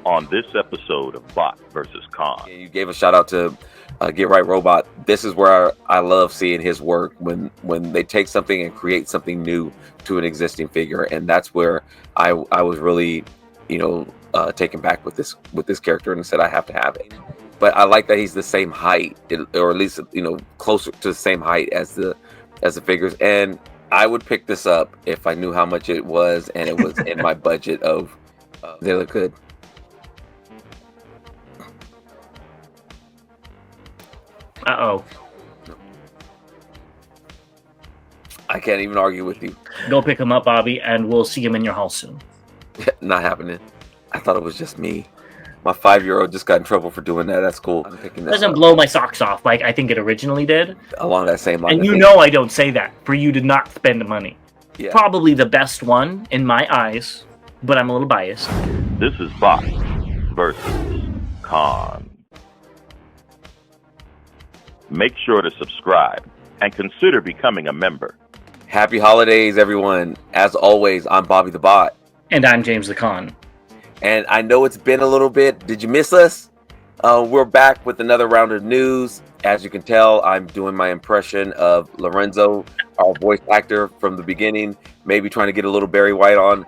on this episode of Bot versus Con. You gave a shout out to Get Right Robot. This is where I love seeing his work when they take something and create something new to an existing figure, and that's where I was really, taken back with this character and said I have to have it. But I like that he's the same height, or at least closer to the same height as the figures. And I would pick this up if I knew how much it was and it was in my budget of. They look good. Uh-oh. I can't even argue with you. Go pick him up, Bobby, and we'll see him in your house soon. Not happening. I thought it was just me. My 5-year-old just got in trouble for doing that. That's cool. I'm picking this doesn't up. blow my socks off like I think it originally did. Along that same line. And I don't say that for you to not spend the money. Yeah. Probably the best one in my eyes, but I'm a little biased. This is Bot versus Con. Make sure to subscribe and consider becoming a member. Happy holidays, everyone. As always, I'm Bobby the Bot. And I'm James the Con. And I know it's been a little bit. Did you miss us? We're back with another round of news. As you can tell, I'm doing my impression of Lorenzo, our voice actor from the beginning. Maybe trying to get a little Barry White on.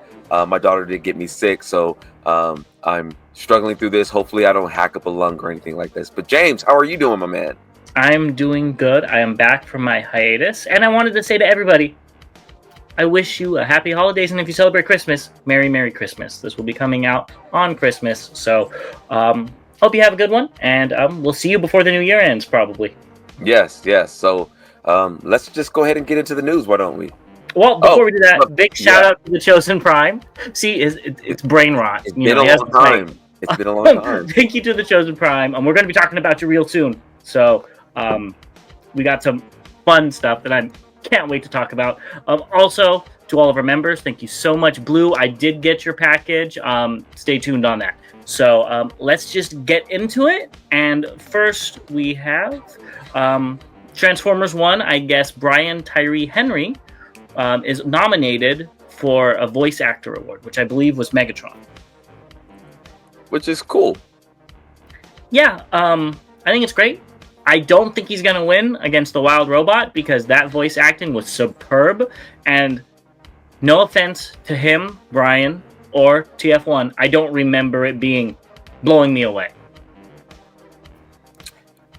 My daughter did get me sick, so I'm struggling through this. Hopefully I don't hack up a lung or anything like this. But James, how are you doing, my man? I'm doing good. I am back from my hiatus. And I wanted to say to everybody, I wish you a happy holidays, and if you celebrate Christmas, Merry, Merry Christmas. This will be coming out on Christmas, so hope you have a good one, and we'll see you before the new year ends, probably. Yes. So let's just go ahead and get into the news, why don't we? Well, before we do that, big shout out to the Chosen Prime. See, it's brain rot. It's been a long time. It's been a long time. Thank you to the Chosen Prime. We're going to be talking about you real soon, so we got some fun stuff that I can't wait to talk about. Also, to all of our members, thank you so much. Blue, I did get your package. Stay tuned on that. So let's just get into it. And first, we have Transformers 1. I guess Brian Tyree Henry is nominated for a Voice Actor Award, which I believe was Megatron. Which is cool. Yeah, I think it's great. I don't think he's going to win against the Wild Robot because that voice acting was superb. And no offense to him, Brian, or TF1, I don't remember it blowing me away.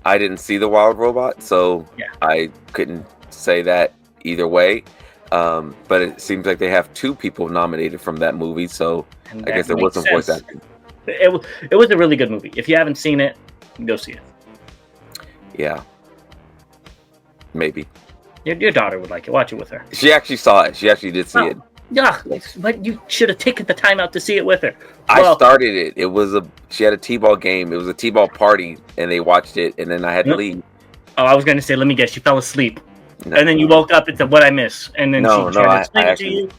I didn't see the Wild Robot, so yeah. I couldn't say that either way. But it seems like they have 2 people nominated from that movie, so I guess there was some voice acting. It was a really good movie. If you haven't seen it, go see it. Yeah. Maybe. Your daughter would like it. Watch it with her. She actually saw it. She actually did see it. Yeah, but you should have taken the time out to see it with her. I started it. She had a T-ball game. It was a T-ball party, and they watched it, and then I had to leave. Oh, I was going to say, let me guess, you fell asleep. No, and then you woke up and said, what I miss? And then she tried to explain it to you?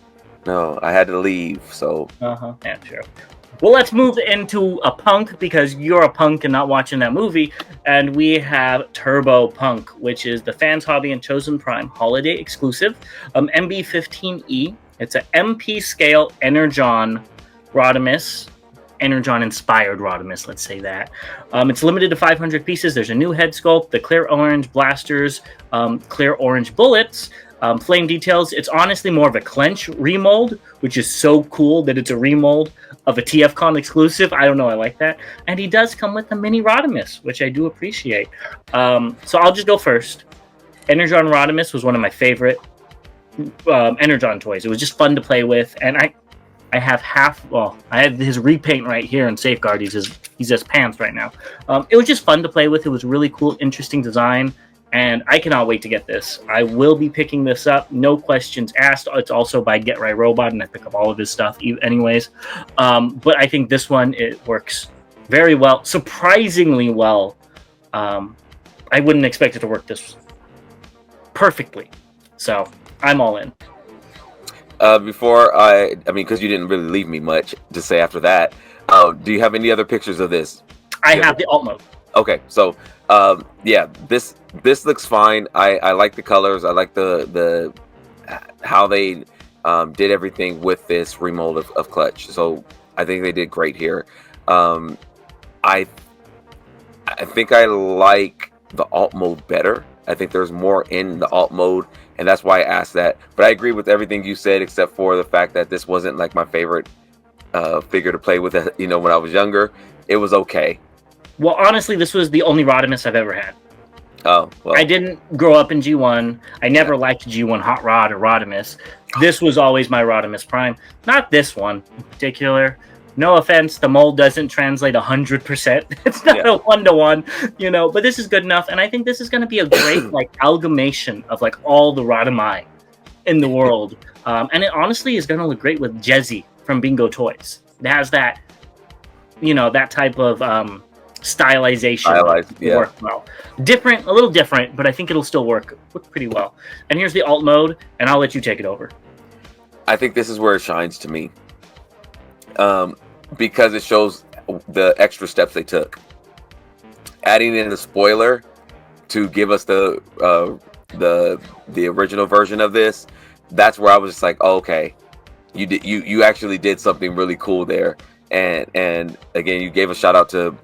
No, I had to leave, so. Yeah, sure. Well, let's move into a punk because you're a punk and not watching that movie. And we have Turbo Punk, which is the Fans Hobby and Chosen Prime holiday exclusive. MB15E. It's an MP scale Energon Rodimus. Energon-inspired Rodimus, let's say that. It's limited to 500 pieces. There's a new head sculpt, the clear orange blasters, clear orange bullets, flame details. It's honestly more of a clench remold, which is so cool that it's a remold of a TFCon exclusive. I don't know, I like that. And he does come with a mini Rodimus, which I do appreciate. So I'll just go first. Energon Rodimus was one of my favorite Energon toys. It was just fun to play with, and I have I have his repaint right here in Safeguard. He's his pants right now. It was just fun to play with. It was really cool, interesting design, and I cannot wait to get this. I will be picking this up, no questions asked. It's also by Get Right Robot, and I pick up all of his stuff anyways. But I think this one, it works very well, surprisingly well. I wouldn't expect it to work this perfectly. So I'm all in. Before because you didn't really leave me much to say after that. Do you have any other pictures of this? I have the alt mode. Okay, so this looks fine. I like the colors. I like the how they did everything with this remold of Clutch. So I think they did great here. Um, I I think I like the alt mode better. I think there's more in the alt mode, and that's why I asked that. But I agree with everything you said, except for the fact that this wasn't like my favorite figure to play with. When I was younger, it was okay. Well, honestly, this was the only Rodimus I've ever had. Oh, well. I didn't grow up in G1. I never liked G1 Hot Rod or Rodimus. This was always my Rodimus Prime. Not this one in particular. No offense, the mold doesn't translate 100%. It's not a 1-to-1, but this is good enough. And I think this is going to be a great like amalgamation of like all the Rodimi in the world. And it honestly is going to look great with Jezzy from Bingo Toys. It has that, that type of stylization work well. Different, a little different, but I think it'll still work pretty well. And here's the alt mode, and I'll let you take it over. I think this is where it shines to me. Because it shows the extra steps they took. Adding in the spoiler to give us the original version of this, that's where I was just like, oh, okay, you actually did something really cool there. And again, you gave a shout out to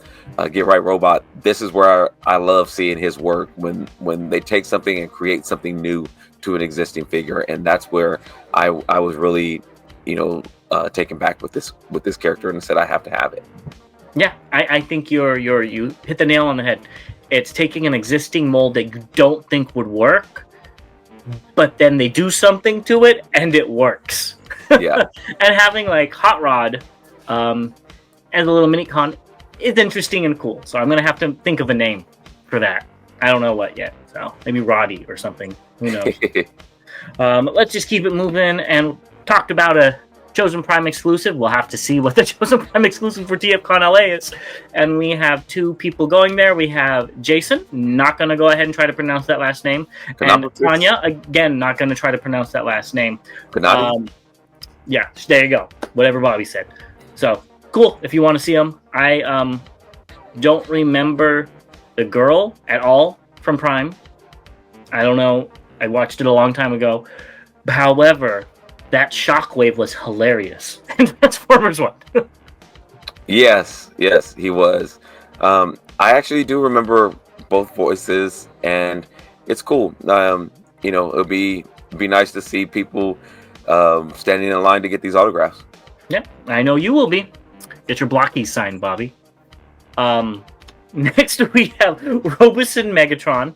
Get Right Robot. This is where I love seeing his work when they take something and create something new to an existing figure, and that's where I was really taken back with this character and said I have to have it. Yeah, I think you hit the nail on the head. It's taking an existing mold that you don't think would work, but then they do something to it and it works. Yeah. And having like Hot Rod as a little mini con is interesting and cool. So I'm gonna have to think of a name for that. I don't know what yet. So maybe Roddy or something. Who knows? Let's just keep it moving and talked about a Chosen Prime exclusive. We'll have to see what the Chosen Prime exclusive for TFCon LA is. And we have two people going there. We have Jason, not going to go ahead and try to pronounce that last name. And Tanya, again, not going to try to pronounce that last name. Yeah, there you go. Whatever Bobby said. So, cool. If you want to see them. I don't remember the girl at all from Prime. I don't know. I watched it a long time ago. However, that Shockwave was hilarious in Transformers 1. Yes, he was. I actually do remember both voices, and it's cool. It'll be nice to see people standing in line to get these autographs. Yeah, I know you will be. Get your blockies signed, Bobby. Next we have Robeson Megatron.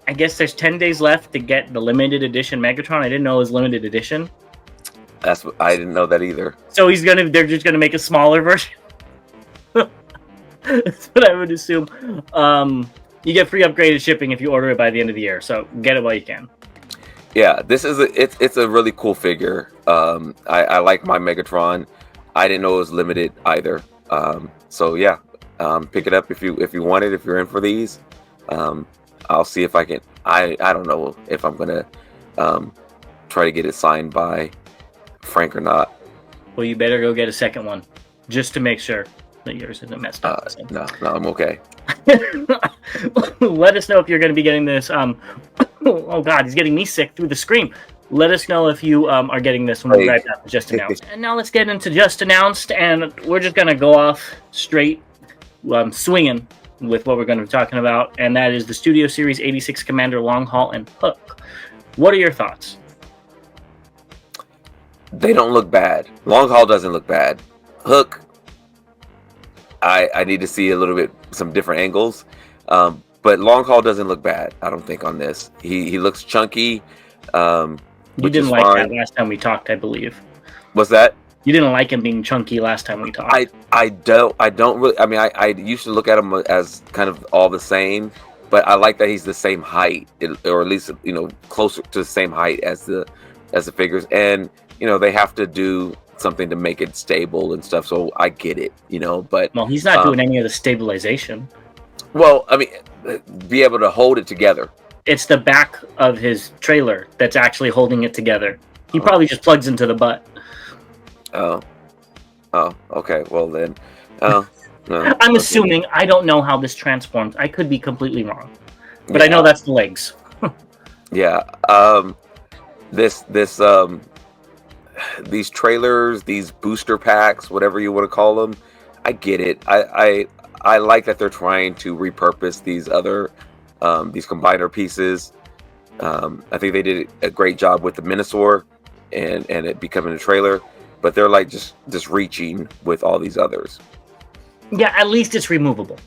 I guess there's 10 days left to get the limited edition Megatron. I didn't know it was limited edition. I didn't know that either. So they're just gonna make a smaller version. That's what I would assume. You get free upgraded shipping if you order it by the end of the year. So get it while you can. Yeah, it's a really cool figure. I like my Megatron. I didn't know it was limited either. So yeah, pick it up if you want it. If you're in for these. I'll see if I can. I don't know if I'm gonna try to get it signed by Frank or not. Well, you better go get a second one just to make sure that yours isn't messed up. No, I'm okay. Let us know if you're going to be getting this. Oh God, he's getting me sick through the screen. Let us know if you are getting this when we write that Just Announced. And now let's get into Just Announced, and we're just going to go off straight swinging with what we're going to be talking about, and that is the Studio Series 86 Commander Long Haul and Hook. What are your thoughts? They don't look bad. Long Haul doesn't look bad. Hook, I need to see a little bit, some different angles, but Long Haul doesn't look bad, I don't think, on this. He looks chunky. You didn't like that last time we talked, I believe. What's that? You didn't like him being chunky last time we talked. I don't really. I mean, I used to look at him as kind of all the same, but I like that he's the same height, or at least closer to the same height as the figures. And they have to do something to make it stable and stuff. So I get it, But he's not doing any of the stabilization. Well, I mean, be able to hold it together. It's the back of his trailer that's actually holding it together. He probably just plugs into the butt. Oh, okay. Well then, no, I'm assuming. I don't know how this transforms. I could be completely wrong, but I know that's the legs. Yeah. These trailers, these booster packs, whatever you want to call them, I get it. I like that they're trying to repurpose these other these combiner pieces. I think they did a great job with the Minosaur and it becoming a trailer, but they're like just reaching with all these others. Yeah, at least it's removable.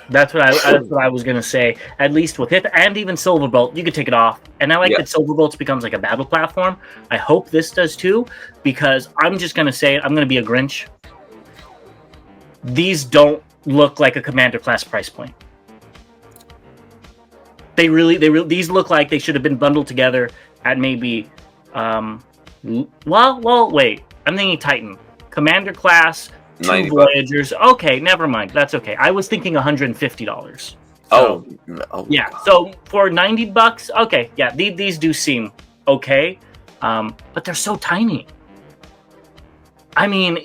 That's what I was gonna say. At least with it, and even Silverbolt, you could take it off. And I like that Silverbolt becomes like a battle platform. I hope this does too, because I'm just gonna say I'm gonna be a Grinch. These don't look like a Commander class price point. They really these look like they should have been bundled together at maybe wait. I'm thinking Titan. Commander class, 2 Voyagers. Okay, never mind. That's okay. I was thinking $150. So, yeah. So for $90, okay, yeah, these do seem okay, but they're so tiny. I mean,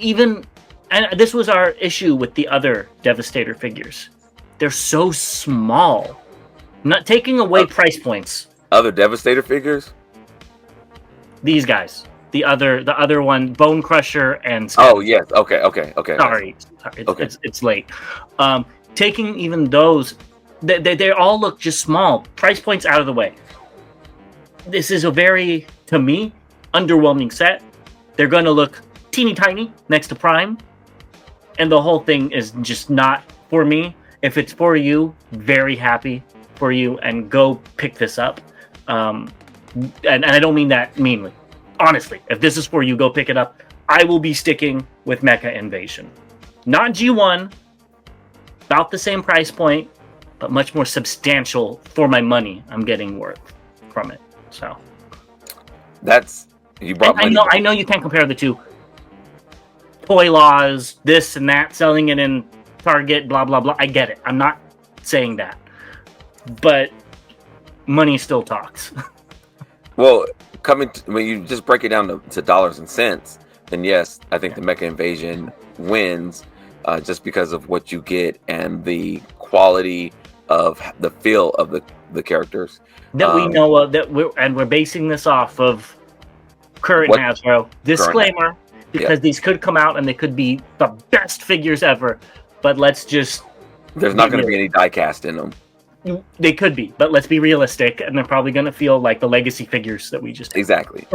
and this was our issue with the other Devastator figures. They're so small. Not taking away price points. Other Devastator figures? These guys. The other one, Bone Crusher and Scott. Oh yes, okay. Sorry, it's late. Taking even those, they all look just small. Price points out of the way. This is a very, to me, underwhelming set. They're going to look teeny tiny next to Prime, and the whole thing is just not for me. If it's for you, very happy for you, and go pick this up. And I don't mean that meanly. Honestly, if this is for you, go pick it up. I will be sticking with Mecha Invasion. Not G1, about the same price point, but much more substantial for my money I'm getting worth from it. So that's you brought. I know you can't compare the two. Toy laws, this and that, selling it in Target, blah blah blah. I get it. I'm not saying that, but money still talks. Well, when you just break it down to dollars and cents, then yes, I think the Mecha Invasion wins, just because of what you get and the quality of the feel of the characters that we know of. We're basing this off of current Hasbro. Disclaimer, because these could come out and they could be the best figures ever, but let's just. There's not going to be any die cast in them. They could be, but let's be realistic, and they're probably going to feel like the legacy figures that we just exactly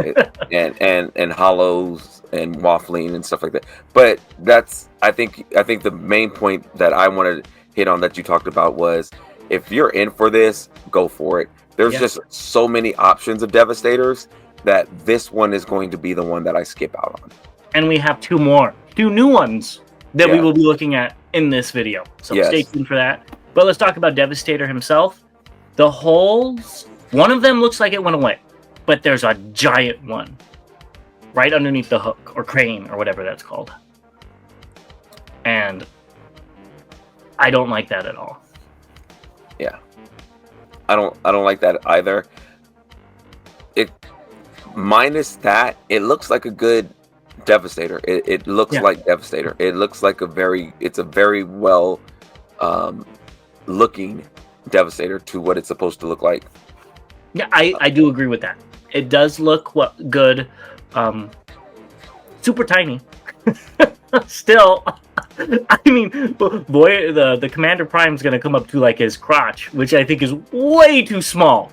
and hollows and waffling and stuff like that. But that's I think the main point that I wanted to hit on that you talked about was, if you're in for this, go for it. There's just so many options of Devastators that this one is going to be the one that I skip out on. And we have two new ones that we will be looking at in this video. So stay tuned for that. But let's talk about Devastator himself. The holes, one of them looks like it went away, but there's a giant one right underneath the hook or crane or whatever that's called. And I don't like that at all. Yeah. I don't like that either. It minus that, it looks like a good Devastator. It looks like Devastator. It looks like it's a very well looking Devastator to what it's supposed to look like. Yeah, I do agree with that. It does look good. Super tiny. Still, I mean, boy, the Commander Prime's gonna come up to like his crotch, which I think is way too small,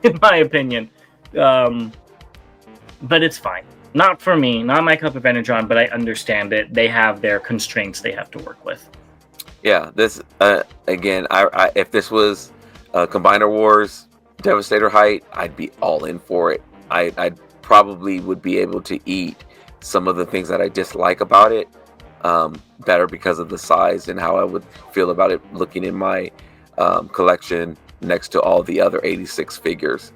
in my opinion. But it's fine. Not for me, not my cup of Energon, but I understand it. They have their constraints they have to work with. Yeah, this again. I if this was Combiner Wars Devastator height, I'd be all in for it. I probably would be able to eat some of the things that I dislike about it better because of the size and how I would feel about it looking in my collection next to all the other 86 figures.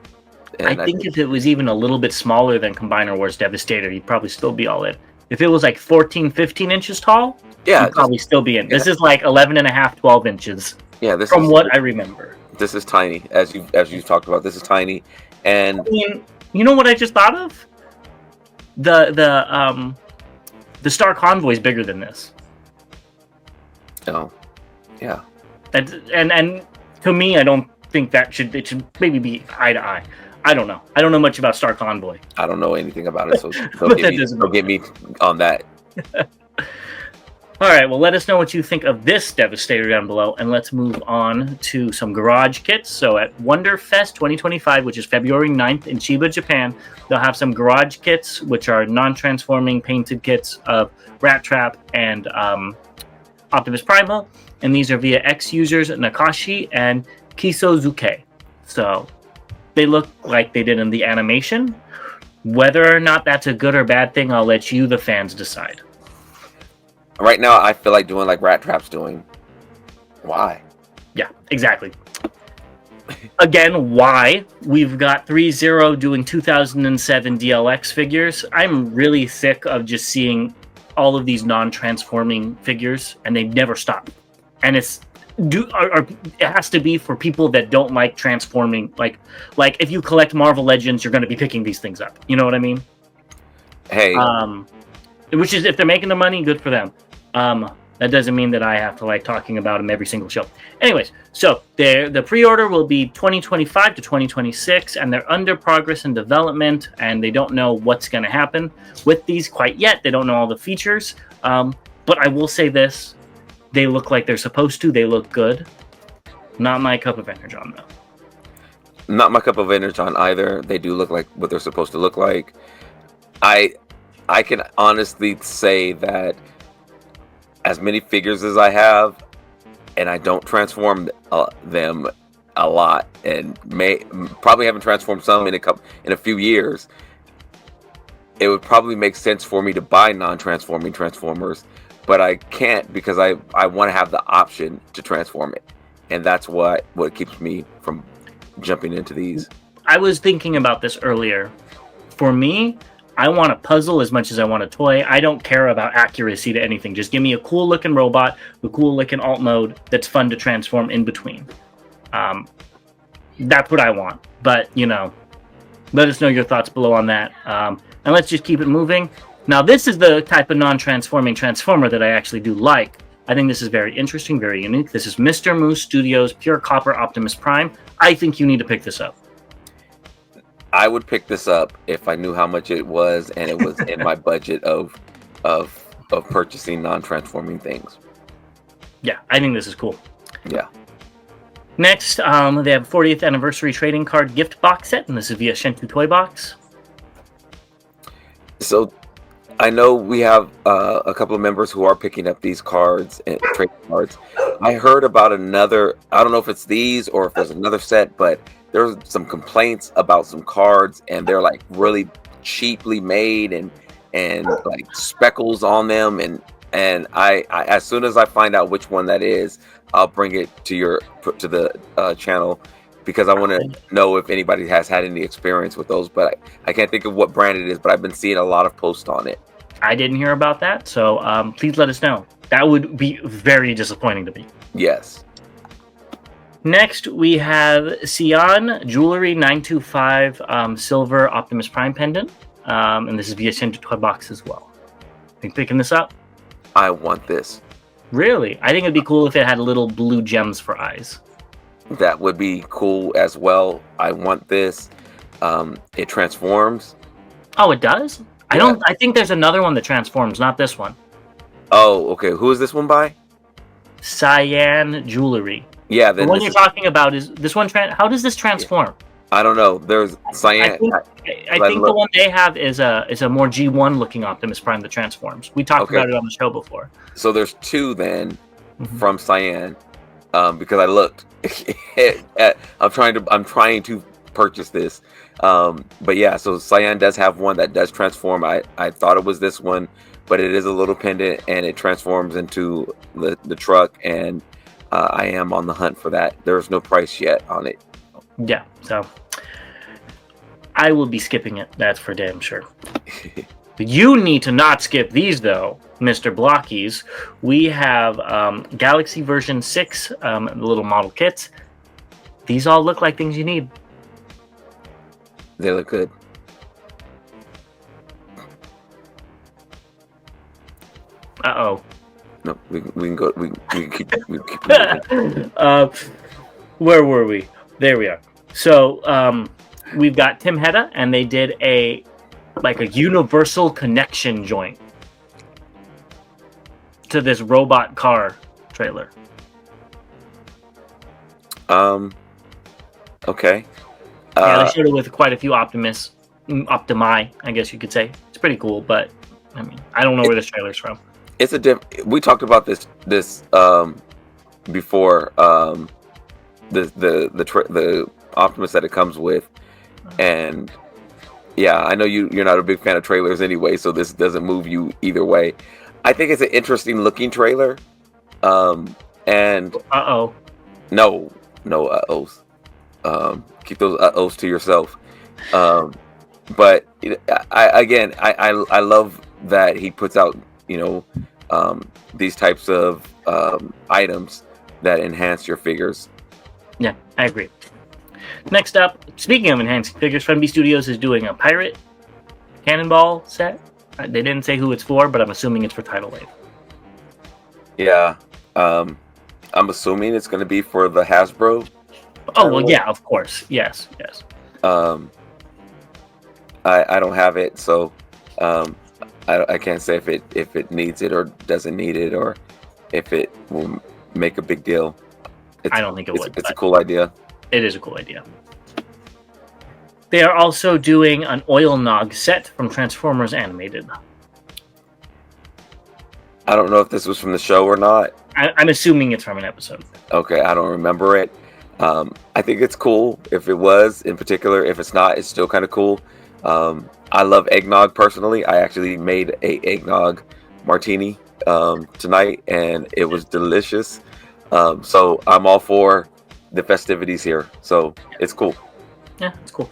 And I think if it was even a little bit smaller than Combiner Wars Devastator, you'd probably still be all in. If it was like 14, 15 inches tall, you'd probably still be in. This is like 11 and a half, 12 inches. Yeah, this from what I remember. This is tiny, as you talked about. This is tiny, and I mean, you know what I just thought of? The Star Convoy is bigger than this. Oh, yeah. And to me, I don't think it should maybe be eye to eye. I don't know. I don't know much about Star Convoy. I don't know anything about it, so don't get me on that. All right, well, let us know what you think of this Devastator down below, and let's move on to some garage kits. So at Wonderfest 2025, which is February 9th in Chiba, Japan, they'll have some garage kits, which are non-transforming painted kits of Rat Trap and Optimus Primal, and these are via X-users Nakashi and Kisozuke. So they look like they did in the animation. Whether or not that's a good or bad thing, I'll let you, the fans, decide. Right now, I feel like doing like Rat Trap's doing. Why? Yeah, exactly. Again, why? We've got 3-0 doing 2007 DLX figures. I'm really sick of just seeing all of these non-transforming figures, and they never stop. And it has to be for people that don't like transforming. Like if you collect Marvel Legends, you're going to be picking these things up. You know what I mean? Hey. Which is, if they're making the money, good for them. That doesn't mean that I have to like talking about them every single show. Anyways, so the pre-order will be 2025 to 2026, and they're under progress and development, and they don't know what's going to happen with these quite yet. They don't know all the features. But I will say this. They look like they're supposed to. They look good. Not my cup of Energon, though. Not my cup of Energon either. They do look like what they're supposed to look like. I can honestly say that as many figures as I have, and I don't transform them a lot, and probably haven't transformed some in a few years, it would probably make sense for me to buy non-transforming Transformers, but I can't because I want to have the option to transform it, and that's what keeps me from jumping into these. I was thinking about this earlier. For me, I want a puzzle as much as I want a toy. I don't care about accuracy to anything. Just give me a cool looking robot, a cool looking alt mode that's fun to transform in between. That's what I want. But, let us know your thoughts below on that. And let's just keep it moving. Now, this is the type of non-transforming Transformer that I actually do like. I think this is very interesting, very unique. This is Mr. Moose Studios Pure Copper Optimus Prime. I think you need to pick this up. I would pick this up if I knew how much it was and it was in my budget of purchasing non-transforming things. Yeah, I think this is cool. Yeah. Next, they have a 40th anniversary trading card gift box set, and this is via Shentu Toy Box. So I know we have a couple of members who are picking up these cards and trading cards. I heard about another, I don't know if it's these or if there's another set, but there's some complaints about some cards, and they're like really cheaply made and like speckles on them, and I as soon as I find out which one that is, I'll bring it to the channel, because I want to know if anybody has had any experience with those. But I can't think of what brand it is, but I've been seeing a lot of posts on it. I didn't hear about that, so please let us know. That would be very disappointing to me. Yes. Next, we have Sion Jewelry 925 Silver Optimus Prime Pendant. And this is via Shentu Toy Box as well. Think picking this up? I want this. Really? I think it'd be cool if it had little blue gems for eyes. That would be cool as well. I want this. It transforms. Oh, it does? Yeah. I think there's another one that transforms, not this one. Oh, okay. Who is this one by? Cyan Jewelry. Yeah, The one you're talking about is this one. How does this transform? I don't know. There's Cyan. I think the one they have is a more G1 looking Optimus Prime that transforms. We talked about it on the show before. So there's two then from Cyan, because I looked. I'm trying to purchase this, but yeah. So Cyan does have one that does transform. I thought it was this one, but it is a little pendant and it transforms into the truck, and I am on the hunt for that. There's no price yet on it. Yeah, so I will be skipping it. That's for damn sure. You need to not skip these, though, Mr. Blockies. We have Galaxy version 6, the little model kits. These all look like things you need. They look good. Uh-oh. No, we can go. We can keep where were we? There we are. So we've got Tim Hedda, and they did a universal connection joint. to this robot car trailer? Okay. Yeah, they showed it with quite a few Optimi, I guess you could say. It's pretty cool, but I mean, I don't know where this trailer's from. It's we talked about this before, the Optimus that it comes with, and yeah, I know you're not a big fan of trailers anyway, so this doesn't move you either way. I think it's an interesting looking trailer, and no uh-ohs. Keep those uh-ohs to yourself. But I love that he puts out, these types of items that enhance your figures. Yeah, I agree. Next up, speaking of enhancing figures, Friendly Studios is doing a pirate cannonball set. They didn't say who it's for, but I'm assuming it's for Tidal Wave. Yeah, I'm assuming it's going to be for the Hasbro. Oh, well, yeah, of course. Yes. I don't have it, so I can't say if it needs it or doesn't need it, or if it will make a big deal. I don't think it would. It's a cool idea. It is a cool idea. They are also doing an Oil Nog set from Transformers Animated. I don't know if this was from the show or not. I'm assuming it's from an episode. Okay, I don't remember it. I think it's cool if it was, in particular. If it's not, it's still kind of cool. I love eggnog personally. I actually made a eggnog martini tonight, and it was delicious. So I'm all for the festivities here. So it's cool. Yeah, it's cool.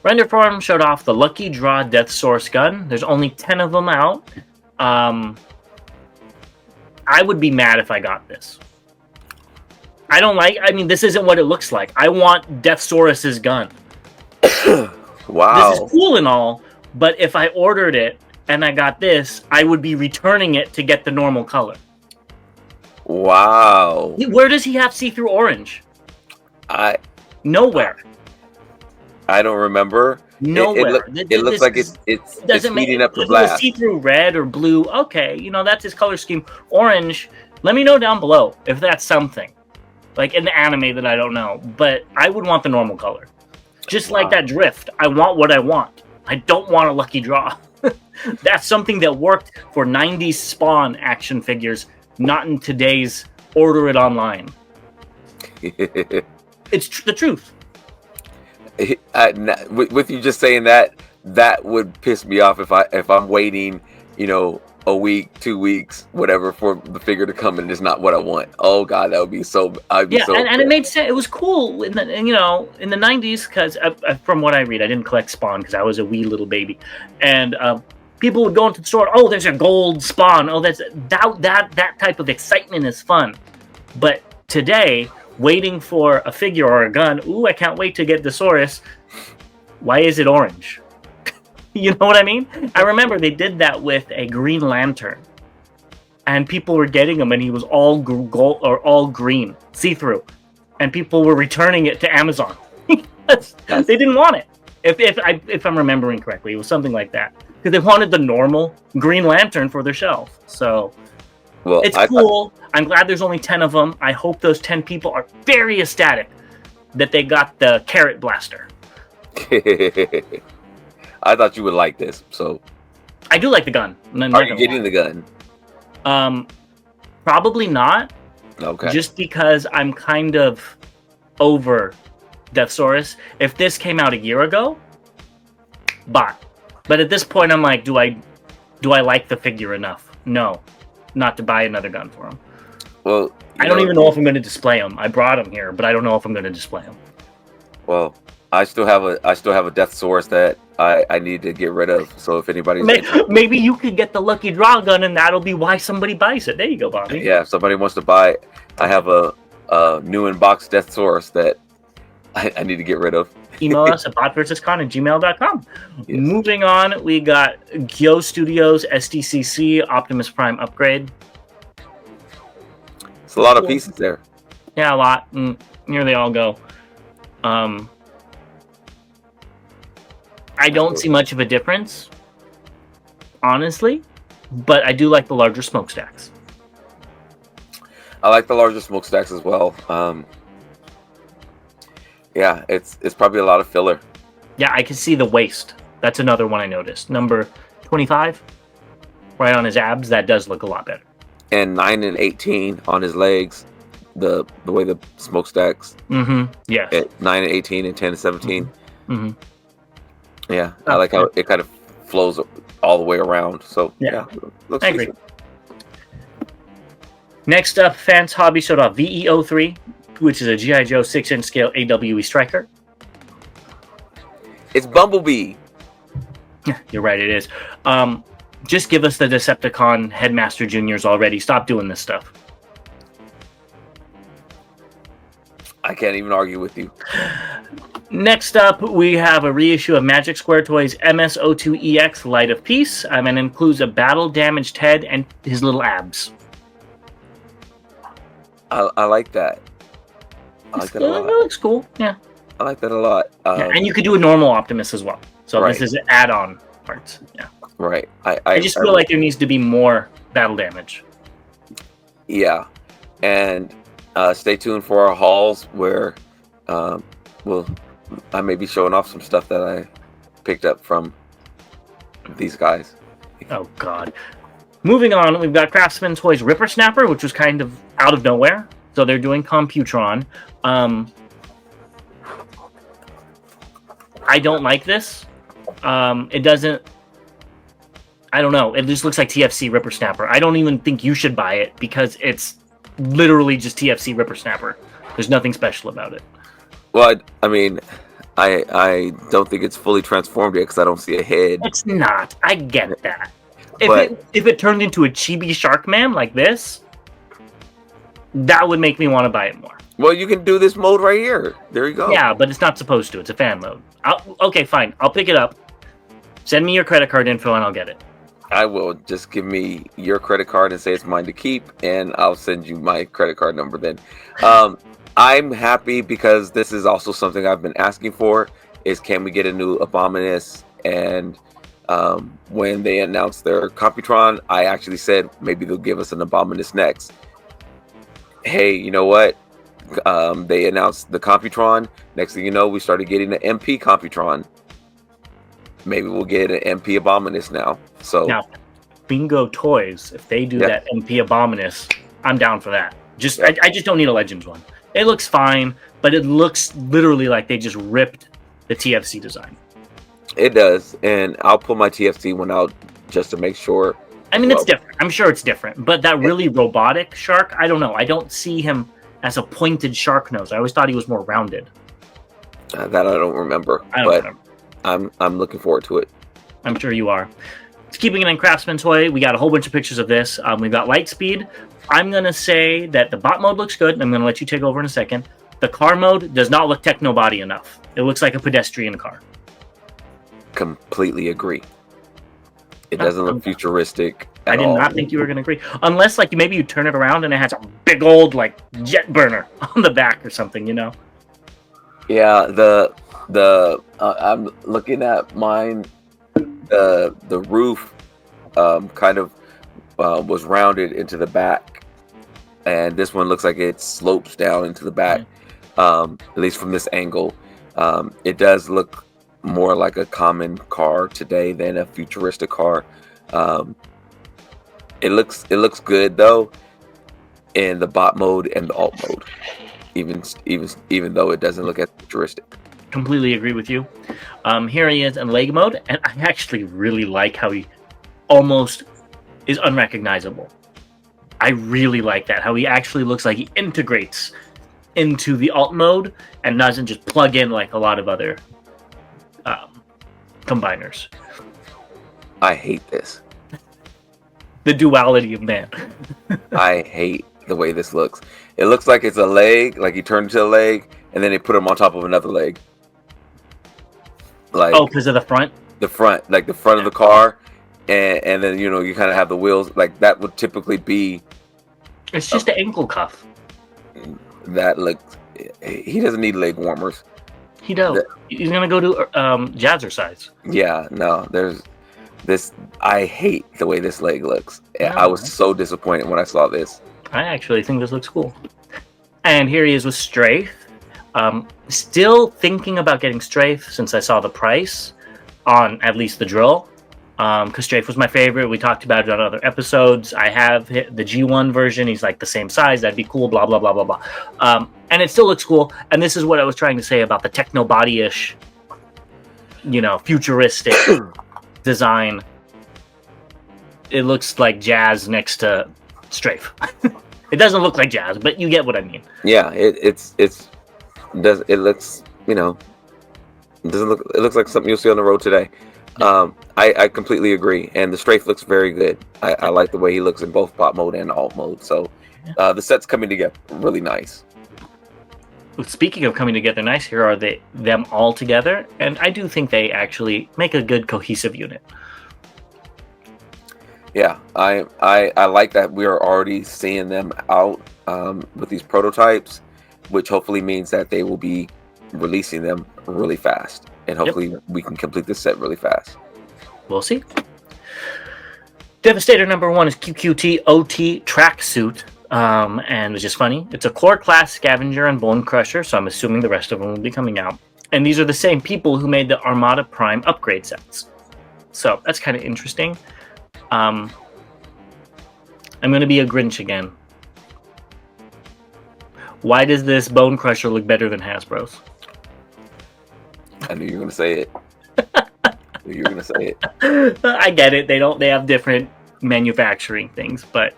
Render Form showed off the Lucky Draw Death Source gun. There's only 10 of them out. I would be mad if I got this. This isn't what it looks like. I want Deathsaurus's gun. Wow. This is cool and all, but if I ordered it and I got this, I would be returning it to get the normal color. Wow. Where does he have see-through orange? Nowhere. I don't remember. Nowhere. It looks like it's heating up the blast. See-through red or blue. Okay, that's his color scheme. Orange. Let me know down below if that's something. Like in the anime that I don't know. But I would want the normal color. Just like that drift. I want what I want. I don't want a lucky draw. That's something that worked for 90s Spawn action figures, not in today's order it online. It's the truth. With you just saying that would piss me off if I'm waiting, a week, 2 weeks, whatever, for the figure to come and it's not what I want. Oh God, that would be so. And it made sense. It was cool in the 90s because from what I read, I didn't collect Spawn because I was a wee little baby, and people would go into the store. Oh, there's a gold Spawn. Oh, that type of excitement is fun. But today, waiting for a figure or a gun. Ooh, I can't wait to get the Saurus. Why is it orange? You know what I mean? I remember they did that with a Green Lantern, and people were getting him, and he was all gold or all green, see-through, and people were returning it to Amazon. They didn't want it. If I'm remembering correctly, it was something like that because they wanted the normal Green Lantern for their shelf. So, it's cool. I'm glad there's only 10 of them. I hope those 10 people are very ecstatic that they got the Carrot Blaster. I thought you would like this, so I do like the gun. Are you getting the gun? Probably not. Okay. Just because I'm kind of over Deathsaurus. If this came out a year ago, bought. But at this point, I'm like, do I like the figure enough? No, not to buy another gun for him. Well, I don't even know if I'm going to display them. I brought them here, but I don't know if I'm going to display them. Well, I still have a Deathsaurus that I need to get rid of. So if anybody's maybe you could get the Lucky Draw gun, and that'll be why somebody buys it. There you go, Bobby. Yeah, if somebody wants to buy, I have a new in-box Deathsaurus that I need to get rid of. Email us at botversuscon@gmail.com. Yes. Moving on, we got Gyo Studios SDCC Optimus Prime upgrade. It's a lot of pieces there. Yeah, a lot. Here they all go. I don't see much of a difference, honestly. but I do like the larger smokestacks. I like the larger smokestacks as well. Yeah, it's probably a lot of filler. Yeah, I can see the waist. That's another one I noticed. Number 25, right on his abs. That does look a lot better. And 9 and 18 on his legs. The way the smokestacks. Mm-hmm. Yes. 9 and 18 and 10 and 17. Mm-hmm. Yeah, I like how it kind of flows all the way around. So yeah, looks I agree. decent. Next up, Fans Hobby showed off VE03, which is a G.I. Joe 6-inch scale AWE striker. It's Bumblebee. You're right, it is. Just give us the Decepticon Headmaster Juniors already. Stop doing this stuff. I can't even argue with you. Next up, we have a reissue of Magic Square Toys MS02EX Light of Peace, and it includes a battle-damaged head and his little abs. I like that. I like that a lot. It looks cool, yeah. I like that a lot. And you could do a normal Optimus as well. So Right. this is add-on parts. Yeah. Right. I just feel like there needs to be more battle damage. Yeah. And stay tuned for our hauls where I may be showing off some stuff that I picked up from these guys. Oh, God. Moving on, we've got Craftsman Toys Ripper Snapper, which was kind of out of nowhere. So they're doing Computron. I don't like this. It doesn't... I don't know. It just looks like TFC Ripper Snapper. I don't even think you should buy it because it's literally just TFC Ripper Snapper. There's nothing special about it. Well, I mean, I don't think it's fully transformed yet because I don't see a head. It's not. I get that. But- If it turned into a chibi shark man like this, that would make me want to buy it more. Well, you can do this mode right here. There you go. Yeah, but it's not supposed to. It's a fan mode. Okay, fine. I'll pick it up. Send me your credit card info and I'll get it. I will. Just give me your credit card and say it's mine to keep, and I'll send you my credit card number then. I'm happy because this is also something I've been asking for, is can we get a new Abominus? And when they announced their Computron, I actually said maybe they'll give us an Abominus next. Hey, you know what? They announced the Computron. Next thing you know, we started getting the MP Computron. Maybe we'll get an MP Abominus now. So now, Bingo Toys, if they do that MP Abominus, I'm down for that. I just don't need a Legends one. It looks fine, but it looks literally like they just ripped the TFC design. It does, and I'll pull my TFC one out just to make sure. I mean, it's different. I'm sure it's different, but that really robotic shark, I don't know. I don't see him as a pointed shark nose. I always thought he was more rounded. That I don't remember. I don't remember. I'm looking forward to it. I'm sure you are. Keeping it in Craftsman Toy, we got a whole bunch of pictures of this. We've got Lightspeed. I'm going to say that the bot mode looks good. I'm going to let you take over in a second. The car mode does not look techno body enough. It looks like a pedestrian car. Completely agree. It doesn't look futuristic at all. I did not think you were going to agree. Unless, like, maybe you turn it around and it has a big old, like, jet burner on the back or something, you know? Yeah, I'm looking at mine. The roof kind of was rounded into the back, and this one looks like it slopes down into the back. At least from this angle, it does look more like a common car today than a futuristic car. It looks good though in the bot mode and the alt mode, even though it doesn't look as futuristic. Completely agree with you. Here he is in leg mode, and I actually really like how he almost is unrecognizable. I really like that, how he actually looks like he integrates into the alt mode and doesn't just plug in like a lot of other combiners. I hate this. The duality of man. I hate the way this looks. It looks like it's a leg, like he turned into a leg, and then they put him on top of another leg. Like, oh, because of the front? The front of the car, and then, you know, you kind of have the wheels. Like, that would typically be... It's just an ankle cuff. That looks... He doesn't need leg warmers. He does. He's going to go to jazzercise. Yeah, no, there's... I hate the way this leg looks. Oh. I was so disappointed when I saw this. I actually think this looks cool. And here he is with Strafe. Still thinking about getting Strafe since I saw the price on at least the drill. Because Strafe was my favorite. We talked about it on other episodes. I have the G1 version. He's like the same size. That'd be cool, blah, blah, blah, blah, blah. And it still looks cool. And this is what I was trying to say about the techno body-ish, futuristic design. It looks like Jazz next to Strafe. It doesn't look like Jazz, but you get what I mean. Yeah, it looks, it looks like something you'll see on the road today. I completely agree, and the Strafe looks very good. I like the way he looks in both pop mode and alt mode. So the set's coming together really nice. Speaking of coming together nice, here are them all together, and I do think they actually make a good cohesive unit. Yeah, I like that we are already seeing them out with these prototypes, which hopefully means that they will be releasing them really fast, and hopefully we can complete this set really fast. We'll see. Devastator number 1 is QQT OT Tracksuit, and it's just funny. It's a core class Scavenger and Bone Crusher, so I'm assuming the rest of them will be coming out. And these are the same people who made the Armada Prime upgrade sets, so that's kind of interesting. I'm going to be a Grinch again. Why does this Bone Crusher look better than Hasbro's? I knew you were going to say it. You were going to say it. I get it. They have different manufacturing things, but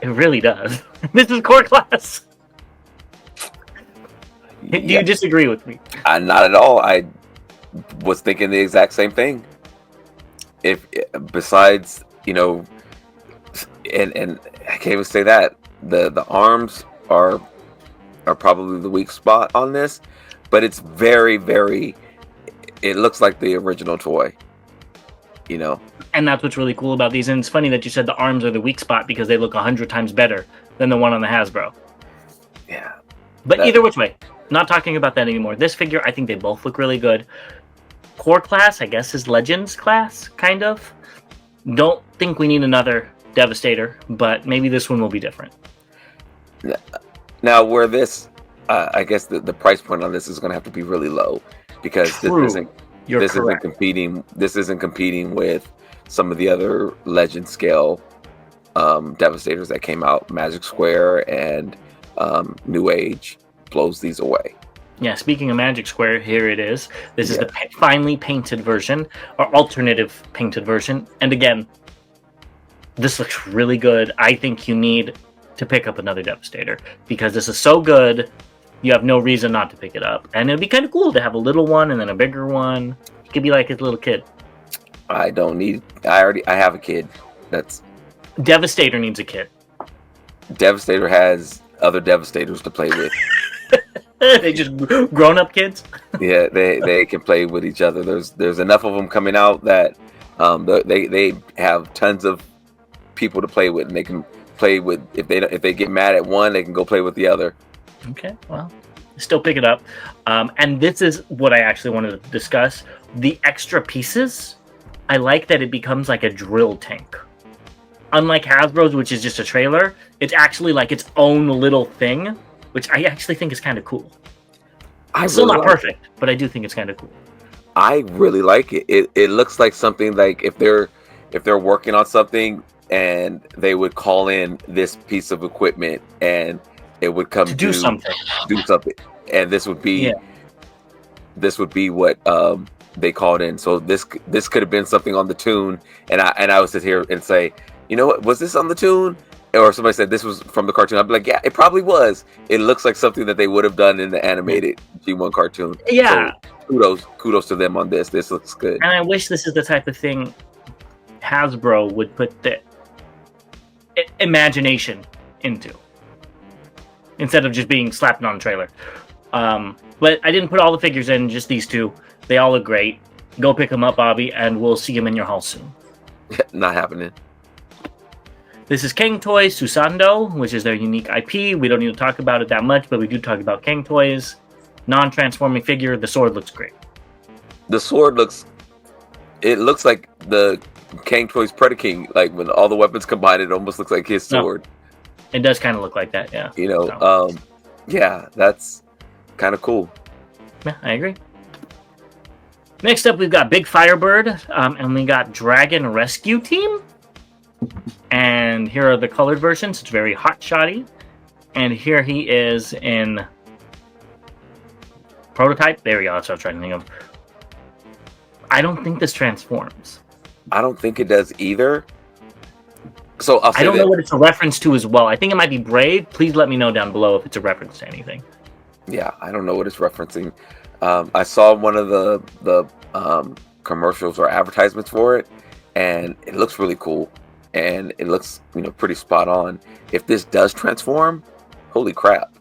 it really does. This is core class. Do you disagree with me? Not at all. I was thinking the exact same thing. If besides, and I can't even say that the arms are probably the weak spot on this, but it's very, very. It looks like the original toy, And that's what's really cool about these. And it's funny that you said the arms are the weak spot because they look 100 times better than the one on the Hasbro. Yeah. But either which way, not talking about that anymore. This figure, I think they both look really good. Core class, I guess, is Legends class, kind of. Don't think we need another Devastator, but maybe this one will be different. Now, where this, I guess the price point on this is going to have to be really low, because this isn't competing with some of the other Legend scale Devastators that came out. Magic Square and New Age blows these away. Yeah, speaking of Magic Square, here it is. This is the finely painted version, or alternative painted version. And again, this looks really good. I think you need to pick up another Devastator, because this is so good, you have no reason not to pick it up. And it'd be kind of cool to have a little one and then a bigger one. You could be like his little kid. I have a kid. Devastator needs a kid. Devastator has other Devastators to play with. They just grown-up kids. Yeah, they can play with each other. There's enough of them coming out that they have tons of people to play with, and they can play with. If they get mad at one, they can go play with the other. Okay, well, still pick it up. And this is what I actually wanted to discuss: the extra pieces. I like that it becomes like a drill tank. Unlike Hasbro's, which is just a trailer, it's actually like its own little thing, which I actually think is kind of cool. It's still not perfect, but I do think it's kind of cool. I really like it. It looks like something like if they're working on something and they would call in this piece of equipment and it would come to do something, and this would be what they called in. So this could have been something on the Toon, and I would sit here and say, you know what, was this on the Toon? Or somebody said this was from the cartoon. I'd be like, yeah, it probably was. It looks like something that they would have done in the animated G1 cartoon. Yeah. So kudos to them on this. This looks good. And I wish this is the type of thing Hasbro would put the imagination into, instead of just being slapped on a trailer. But I didn't put all the figures in, just these two. They all look great. Go pick them up, Bobby, and we'll see them in your haul soon. Not happening. This is Kang Toys Susando, which is their unique IP. We don't need to talk about it that much, but we do talk about Kang Toys. Non-transforming figure. The sword looks great. The sword looks It looks like the Kang Toys Predaking. Like when all the weapons combined, it almost looks like his sword. It does kind of look like that, yeah. You know, yeah, that's kind of cool. Yeah, I agree. Next up, we've got Big Firebird, and we got Dragon Rescue Team. And here are the colored versions. It's very hot-shotty. And here he is in prototype. There we go. That's what I was trying to think of. I don't think this transforms. I don't think it does either. So I don't know what it's a reference to as well. I think it might be Brave. Please let me know down below if it's a reference to anything. Yeah, I don't know what it's referencing. I saw one of the commercials or advertisements for it, and it looks really cool, and it looks pretty spot on. If this does transform, holy crap!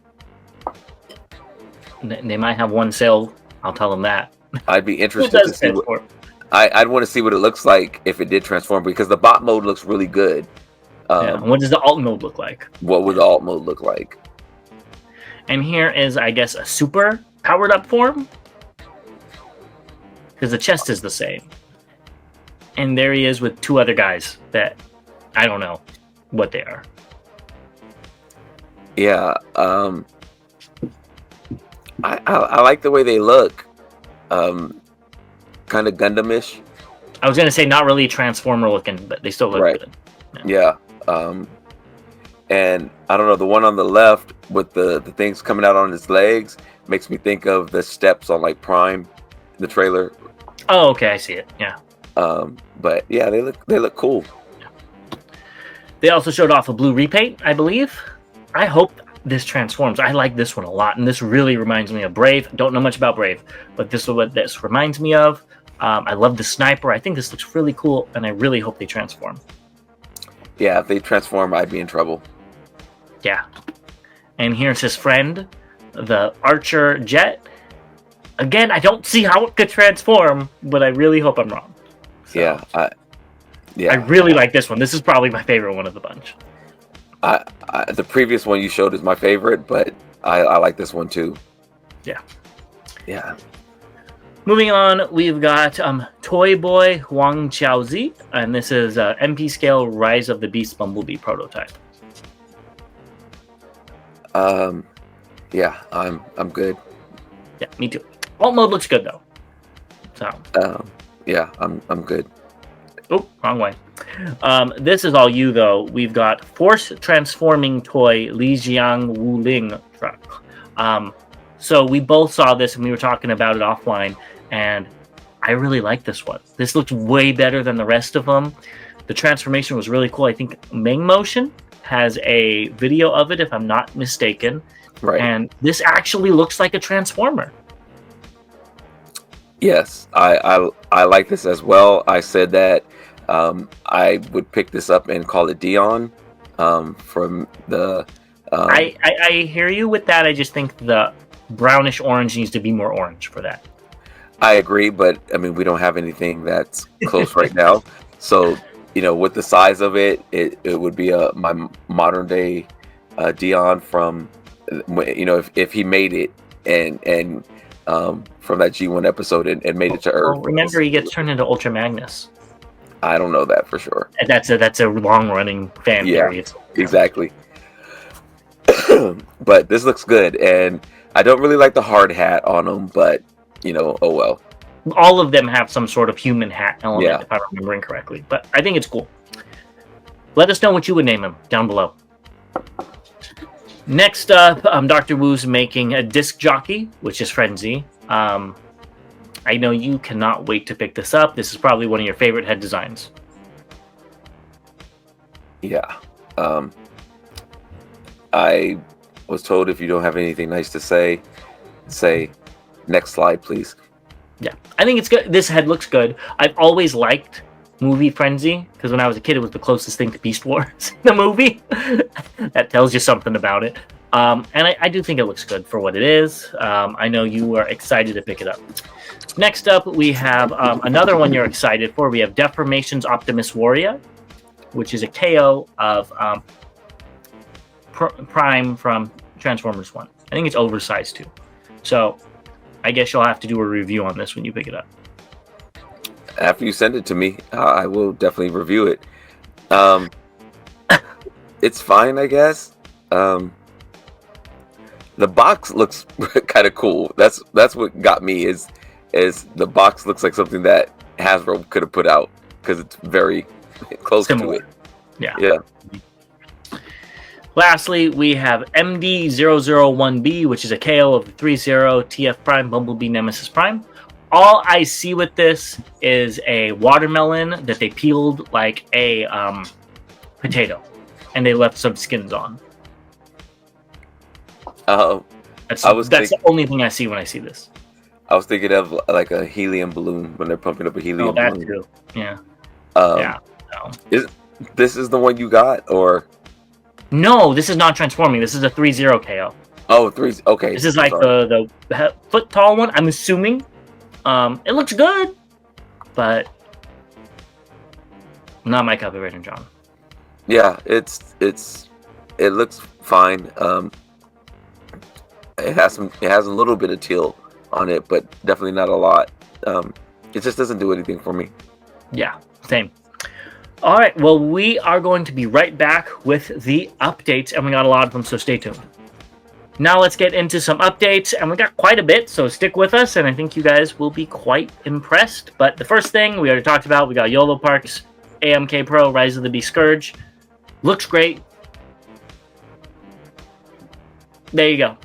They might have one sale. I'll tell them that. I'd be interested to see what, I'd want to see what it looks like if it did transform, because the bot mode looks really good. What does the alt mode look like? What would the alt mode look like? And here is, I guess, a super powered up form, because the chest is the same. And there he is with two other guys that I don't know what they are. Yeah, I like the way they look. Kind of Gundam-ish. I was gonna say not really Transformer looking, but they still look good. Yeah. And I don't know, the one on the left with the things coming out on his legs makes me think of the steps on like Prime, the trailer. Oh, okay, I see it. Yeah. But yeah, they look cool. They also showed off a blue repaint, I believe. I hope this transforms. I like this one a lot, and this really reminds me of Brave. Don't know much about Brave, but this is what this reminds me of. I love the sniper. I think this looks really cool, and I really hope they transform. Yeah, if they transform, I'd be in trouble. Yeah. And here's his friend, the Archer Jet. Again, I don't see how it could transform, but I really hope I'm wrong. So, I really like this one. This is probably my favorite one of the bunch. The previous one you showed is my favorite, but I like this one too. Yeah. Yeah. Moving on, we've got Toy Boy Huang Xiaozi, and this is MP scale Rise of the Beast Bumblebee prototype. Yeah, I'm good. Yeah, me too. Alt mode looks good though. So. Yeah, I'm good. Oh, wrong way. This is all you though. We've got Force Transforming Toy Li Jiang Wu Ling truck. So we both saw this and we were talking about it offline, and I really like this one. This looks way better than the rest of them. The transformation was really cool. I think Ming Motion has a video of it, if I'm not mistaken. Right. And this actually looks like a Transformer. Yes, I like this as well. I said that I would pick this up and call it Dion from the... I hear you with that. I just think the brownish orange needs to be more orange for that. I agree, but I mean, we don't have anything that's close right now. So, with the size of it, it would be my modern day Dion from, if he made it and from that G1 episode and made it to Earth. Well, remember, he gets turned into Ultra Magnus. I don't know that for sure. And that's a long running fan theory. Exactly. But this looks good, and I don't really like the hard hat on him, but oh well. All of them have some sort of human hat element, if I'm remembering correctly. But I think it's cool. Let us know what you would name him down below. Next up, Dr. Wu's making a disc jockey, which is Frenzy. I know you cannot wait to pick this up. This is probably one of your favorite head designs. Yeah. I was told if you don't have anything nice to say next slide, please. Yeah, I think it's good. This head looks good. I've always liked movie Frenzy, because when I was a kid, it was the closest thing to Beast Wars in the movie. That tells you something about it. And I do think it looks good for what it is. I know you are excited to pick it up. Next up, we have another one you're excited for. We have Deformations Optimus Warrior, which is a KO of Prime from Transformers 1. I think it's oversized too. So I guess you'll have to do a review on this when you pick it up. After you send it to me, I will definitely review it. It's fine, I guess. The box looks kind of cool. That's what got me. Is the box looks like something that Hasbro could have put out because it's very close Similar. to it. Yeah. Lastly, we have MD001B, which is a KO of 3-0 TF Prime, Bumblebee, Nemesis Prime. All I see with this is a watermelon that they peeled like a potato, and they left some skins on. That's the only thing I see when I see this. I was thinking of like a helium balloon when they're pumping up a helium balloon. That too. Yeah. No. This is the one you got, or? No, this is not transforming. This is a 3-0 KO. Oh, 3. Okay. This is like the foot tall one. I'm assuming. It looks good, but not my cup of Energon. Yeah, it looks fine. It has a little bit of teal on it, but definitely not a lot. It just doesn't do anything for me. Yeah, same. All right, well, we are going to be right back with the updates, and we got a lot of them, so stay tuned. Now let's get into some updates, and we got quite a bit, so stick with us, and I think you guys will be quite impressed. But the first thing we already talked about, we got YOLO Parks, AMK Pro, Rise of the Beast Scourge. Looks great. There you go.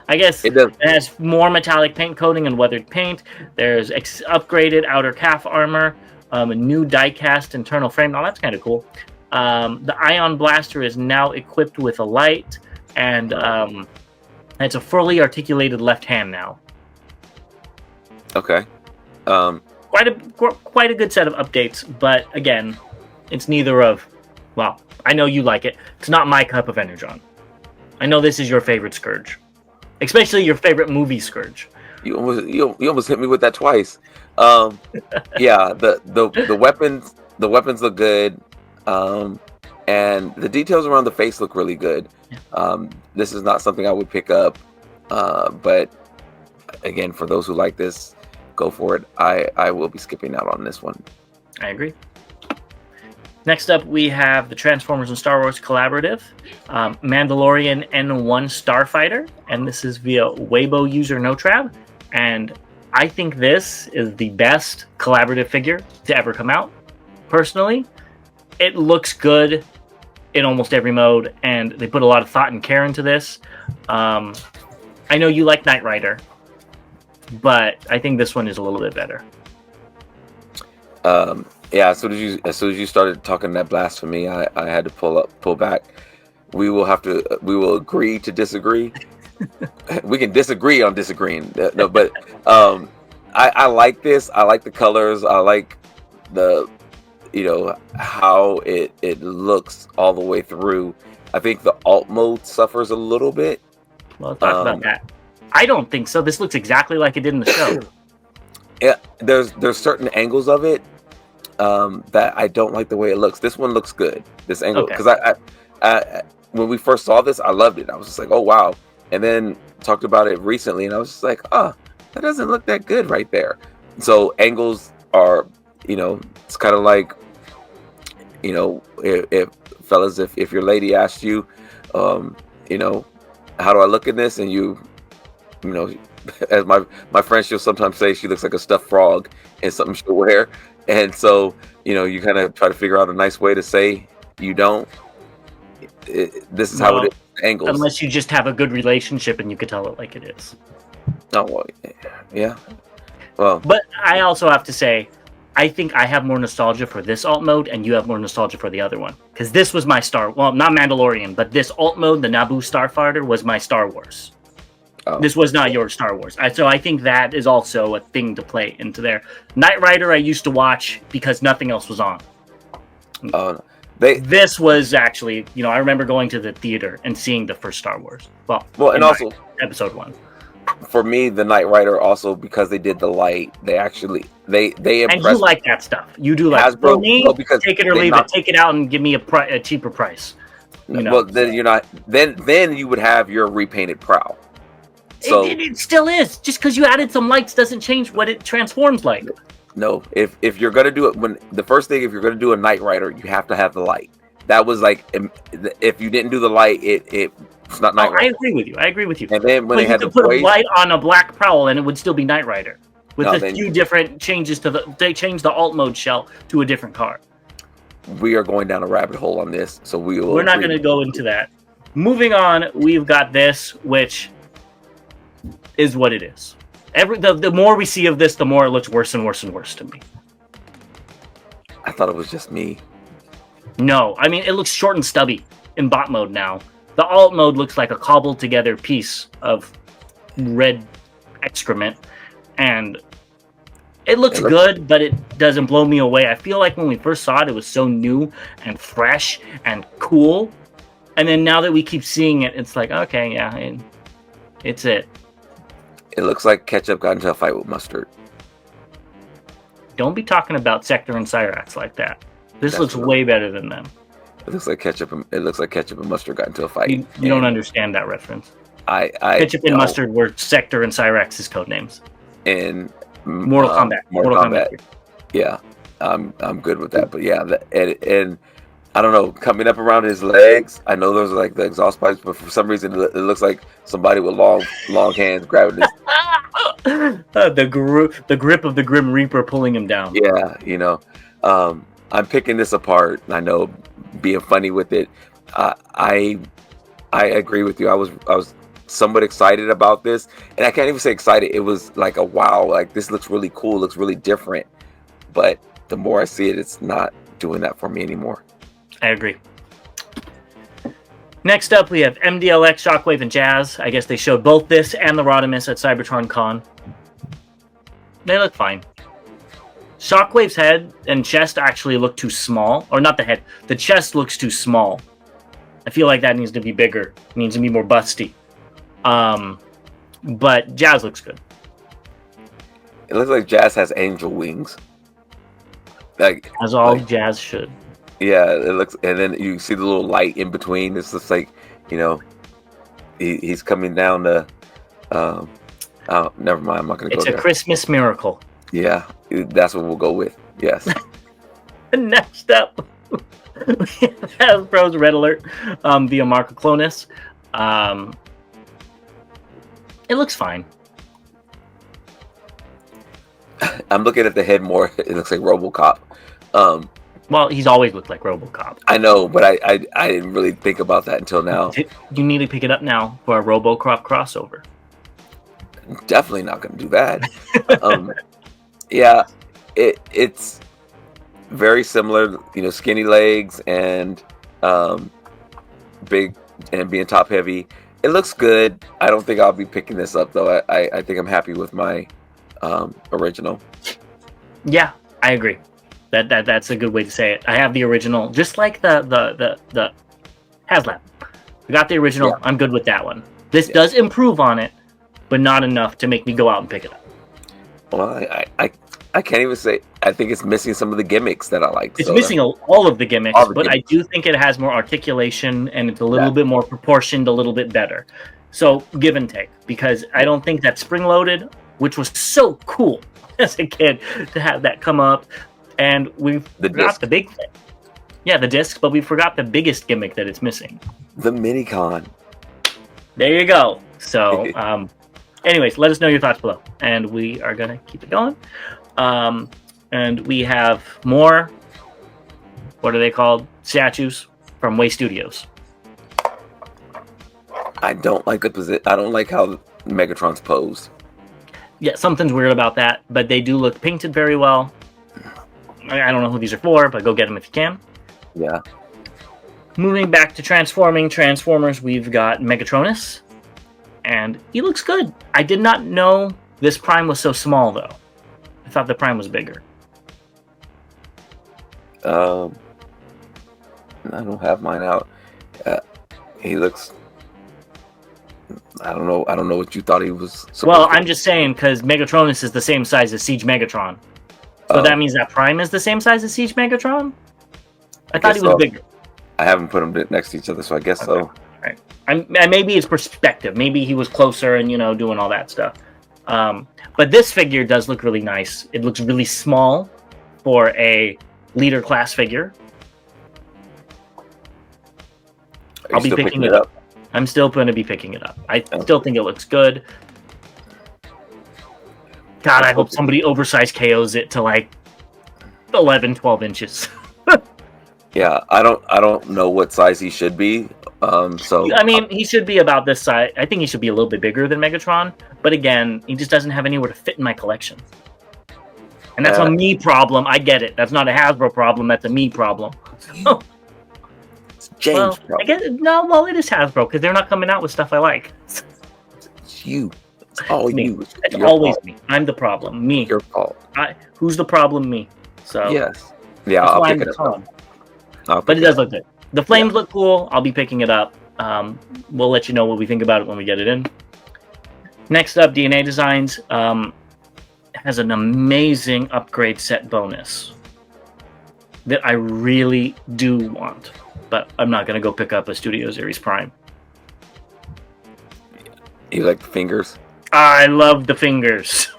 I guess it has more metallic paint coating and weathered paint. There's upgraded outer calf armor, a new die-cast internal frame. Oh, that's kind of cool. The Ion Blaster is now equipped with a light, and it's a fully articulated left hand now. Okay. Quite a good set of updates, but again, it's neither of. Well, I know you like it. It's not my cup of Energon. I know this is your favorite Scourge, especially your favorite movie Scourge. You almost hit me with that twice. Yeah, the weapons look good, and the details around the face look really good. This is not something I would pick up, but again, for those who like this, go for it. I will be skipping out on this one. I agree. Next up, we have the Transformers and Star Wars Collaborative, Mandalorian N1 Starfighter, and this is via Weibo user NoTrab, and I think this is the best collaborative figure to ever come out, personally. It looks good in almost every mode, and they put a lot of thought and care into this. I know you like Knight Rider, but I think this one is a little bit better. Yeah, as soon as you started talking that blasphemy, I had to pull back. We will agree to disagree. We can disagree on disagreeing. No, but I like this. I like the colors. I like the how it looks all the way through. I think the alt mode suffers a little bit. Well, talk about that. I don't think so. This looks exactly like it did in the show. Yeah, there's certain angles of it that I don't like the way it looks. This one looks good. This angle, because I when we first saw this, I loved it. I was just like, oh wow. And then talked about it recently, and I was just like, oh, that doesn't look that good right there. So angles are, it's kind of like, if fellas, if your lady asked you, how do I look in this, and as my friend, she'll sometimes say she looks like a stuffed frog in something she'll wear. And so, you kind of try to figure out a nice way to say you don't. This is how it is. Angles. Unless you just have a good relationship and you could tell it like it is. Oh, well, yeah. Well, but I also have to say, I think I have more nostalgia for this alt mode, and you have more nostalgia for the other one. Because this was my not Mandalorian, but this alt mode, the Naboo Starfighter, was my Star Wars. Oh. This was not your Star Wars. So I think that is also a thing to play into there. Knight Rider I used to watch because nothing else was on. Oh, no. This was actually, I remember going to the theater and seeing the first Star Wars. Well, and also episode 1. For me, the Knight Rider also, because they did the light, they impressed. And you like that stuff. You do like Hasbro. For me, take it or leave it. Take it out and give me a cheaper price. Well, then you're not. Then you would have your repainted prow. So it still is. Just because you added some lights doesn't change what it transforms like. No, if you're gonna do it, when the first thing, if you're gonna do a Knight Rider, you have to have the light. That was like, if you didn't do the light, it's not Knight Rider. I agree with you. I agree with you. And then when But they you had could the put a voice, light on a Black Prowl and it would still be Knight Rider. With No, a then- few different changes to they changed the alt mode shell to a different car. we are going down a rabbit hole on this, so We're not going to go into that. Moving on, we've got this, which is what it is. The more we see of this, the more it looks worse and worse and worse to me. I thought it was just me. No, I mean, it looks short and stubby in bot mode now. The alt mode looks like a cobbled together piece of red excrement, and it looks good, but it doesn't blow me away. I feel like when we first saw it, it was so new and fresh and cool, and then now that we keep seeing it, it's like, okay, yeah, it's it. It looks like Ketchup got into a fight with Mustard. Don't be talking about Sector and Cyrax like that. This looks way better than them. It looks like Ketchup and Mustard got into a fight. You don't understand that reference. Ketchup and no. Mustard were Sector and Cyrax's code names. In Mortal Kombat. Mortal Kombat. Yeah, I'm good with that. But yeah, and I don't know, coming up around his legs, I know those are like the exhaust pipes, but for some reason it looks like somebody with long hands grabbing this. The grip of the Grim Reaper pulling him down. Yeah, I'm picking this apart. I know, being funny with it. I agree with you. I was somewhat excited about this, and I can't even say excited. It was like a wow, like this looks really cool, looks really different. But the more I see it, it's not doing that for me anymore. I agree. Next up, we have MDLX, Shockwave, and Jazz. I guess they showed both this and the Rodimus at Cybertron Con. They look fine. Shockwave's head and chest actually look too small. Or not the head. The chest looks too small. I feel like that needs to be bigger. It needs to be more busty. But Jazz looks good. It looks like Jazz has angel wings. As all Jazz should. Yeah, it looks, and then you see the little light in between. It's just like, he's coming down the. Oh, never mind. I'm not going to go there. It's a Christmas miracle. Yeah, that's what we'll go with. Yes. Next up, we have Hasbro's Red Alert via Marco Clonus. It looks fine. I'm looking at the head more. It looks like RoboCop. Well, he's always looked like RoboCop. I know, but I didn't really think about that until now. You need to pick it up now for a RoboCop crossover. Definitely not going to do that. Yeah, it's very similar. Skinny legs and big and being top heavy. It looks good. I don't think I'll be picking this up though. I think I'm happy with my original. Yeah, I agree. That's a good way to say it. I have the original, just like the HasLab. I got the original. Yeah. I'm good with that one. This does improve on it, but not enough to make me go out and pick it up. Well, I can't even say. I think it's missing some of the gimmicks that I like. It's missing all of the gimmicks, but I do think it has more articulation and it's a little bit more proportioned, a little bit better. So give and take, because I don't think that spring-loaded, which was so cool as a kid to have that come up, and we forgot the big thing. Yeah, the disc, but we forgot the biggest gimmick that it's missing. The Minicon. There you go. So, anyways, let us know your thoughts below, and we are gonna keep it going. And we have more, what are they called? Statues from Way Studios. I don't like the position. I don't like how Megatron's posed. Yeah, something's weird about that, but they do look painted very well. I don't know who these are for, but go get them if you can. Yeah. Moving back to Transformers, we've got Megatronus, and he looks good. I did not know this Prime was so small, though. I thought the Prime was bigger. I don't have mine out. He looks. I don't know. I don't know what you thought he was. Well, I'm just saying because Megatronus is the same size as Siege Megatron, so that means that Prime is the same size as Siege Megatron. I thought he was bigger. I haven't put them next to each other, so I guess so. Right. And maybe it's perspective. Maybe he was closer and doing all that stuff. But this figure does look really nice. It looks really small for a leader class figure. I'll be picking it up. I'm still going to be picking it up. I still think it looks good. God, I hope somebody oversized KOs it to like 11, 12 inches. Yeah, I don't know what size he should be. So I mean, he should be about this size. I think he should be a little bit bigger than Megatron. But again, he just doesn't have anywhere to fit in my collection. And that's a me problem. I get it. That's not a Hasbro problem. That's a me problem. It's James' problem. I guess, well, it is Hasbro because they're not coming out with stuff I like. It's you. It's all you. It's always me. I'm the problem. Me. Your fault. Who's the problem? Me. So yes. Yeah, I'll pick it up. But it does look good. The flames look cool. I'll be picking it up. We'll let you know what we think about it when we get it in. Next up, DNA Designs has an amazing upgrade set bonus that I really do want, but I'm not going to go pick up a Studio Series Prime. You like the fingers? I love the fingers.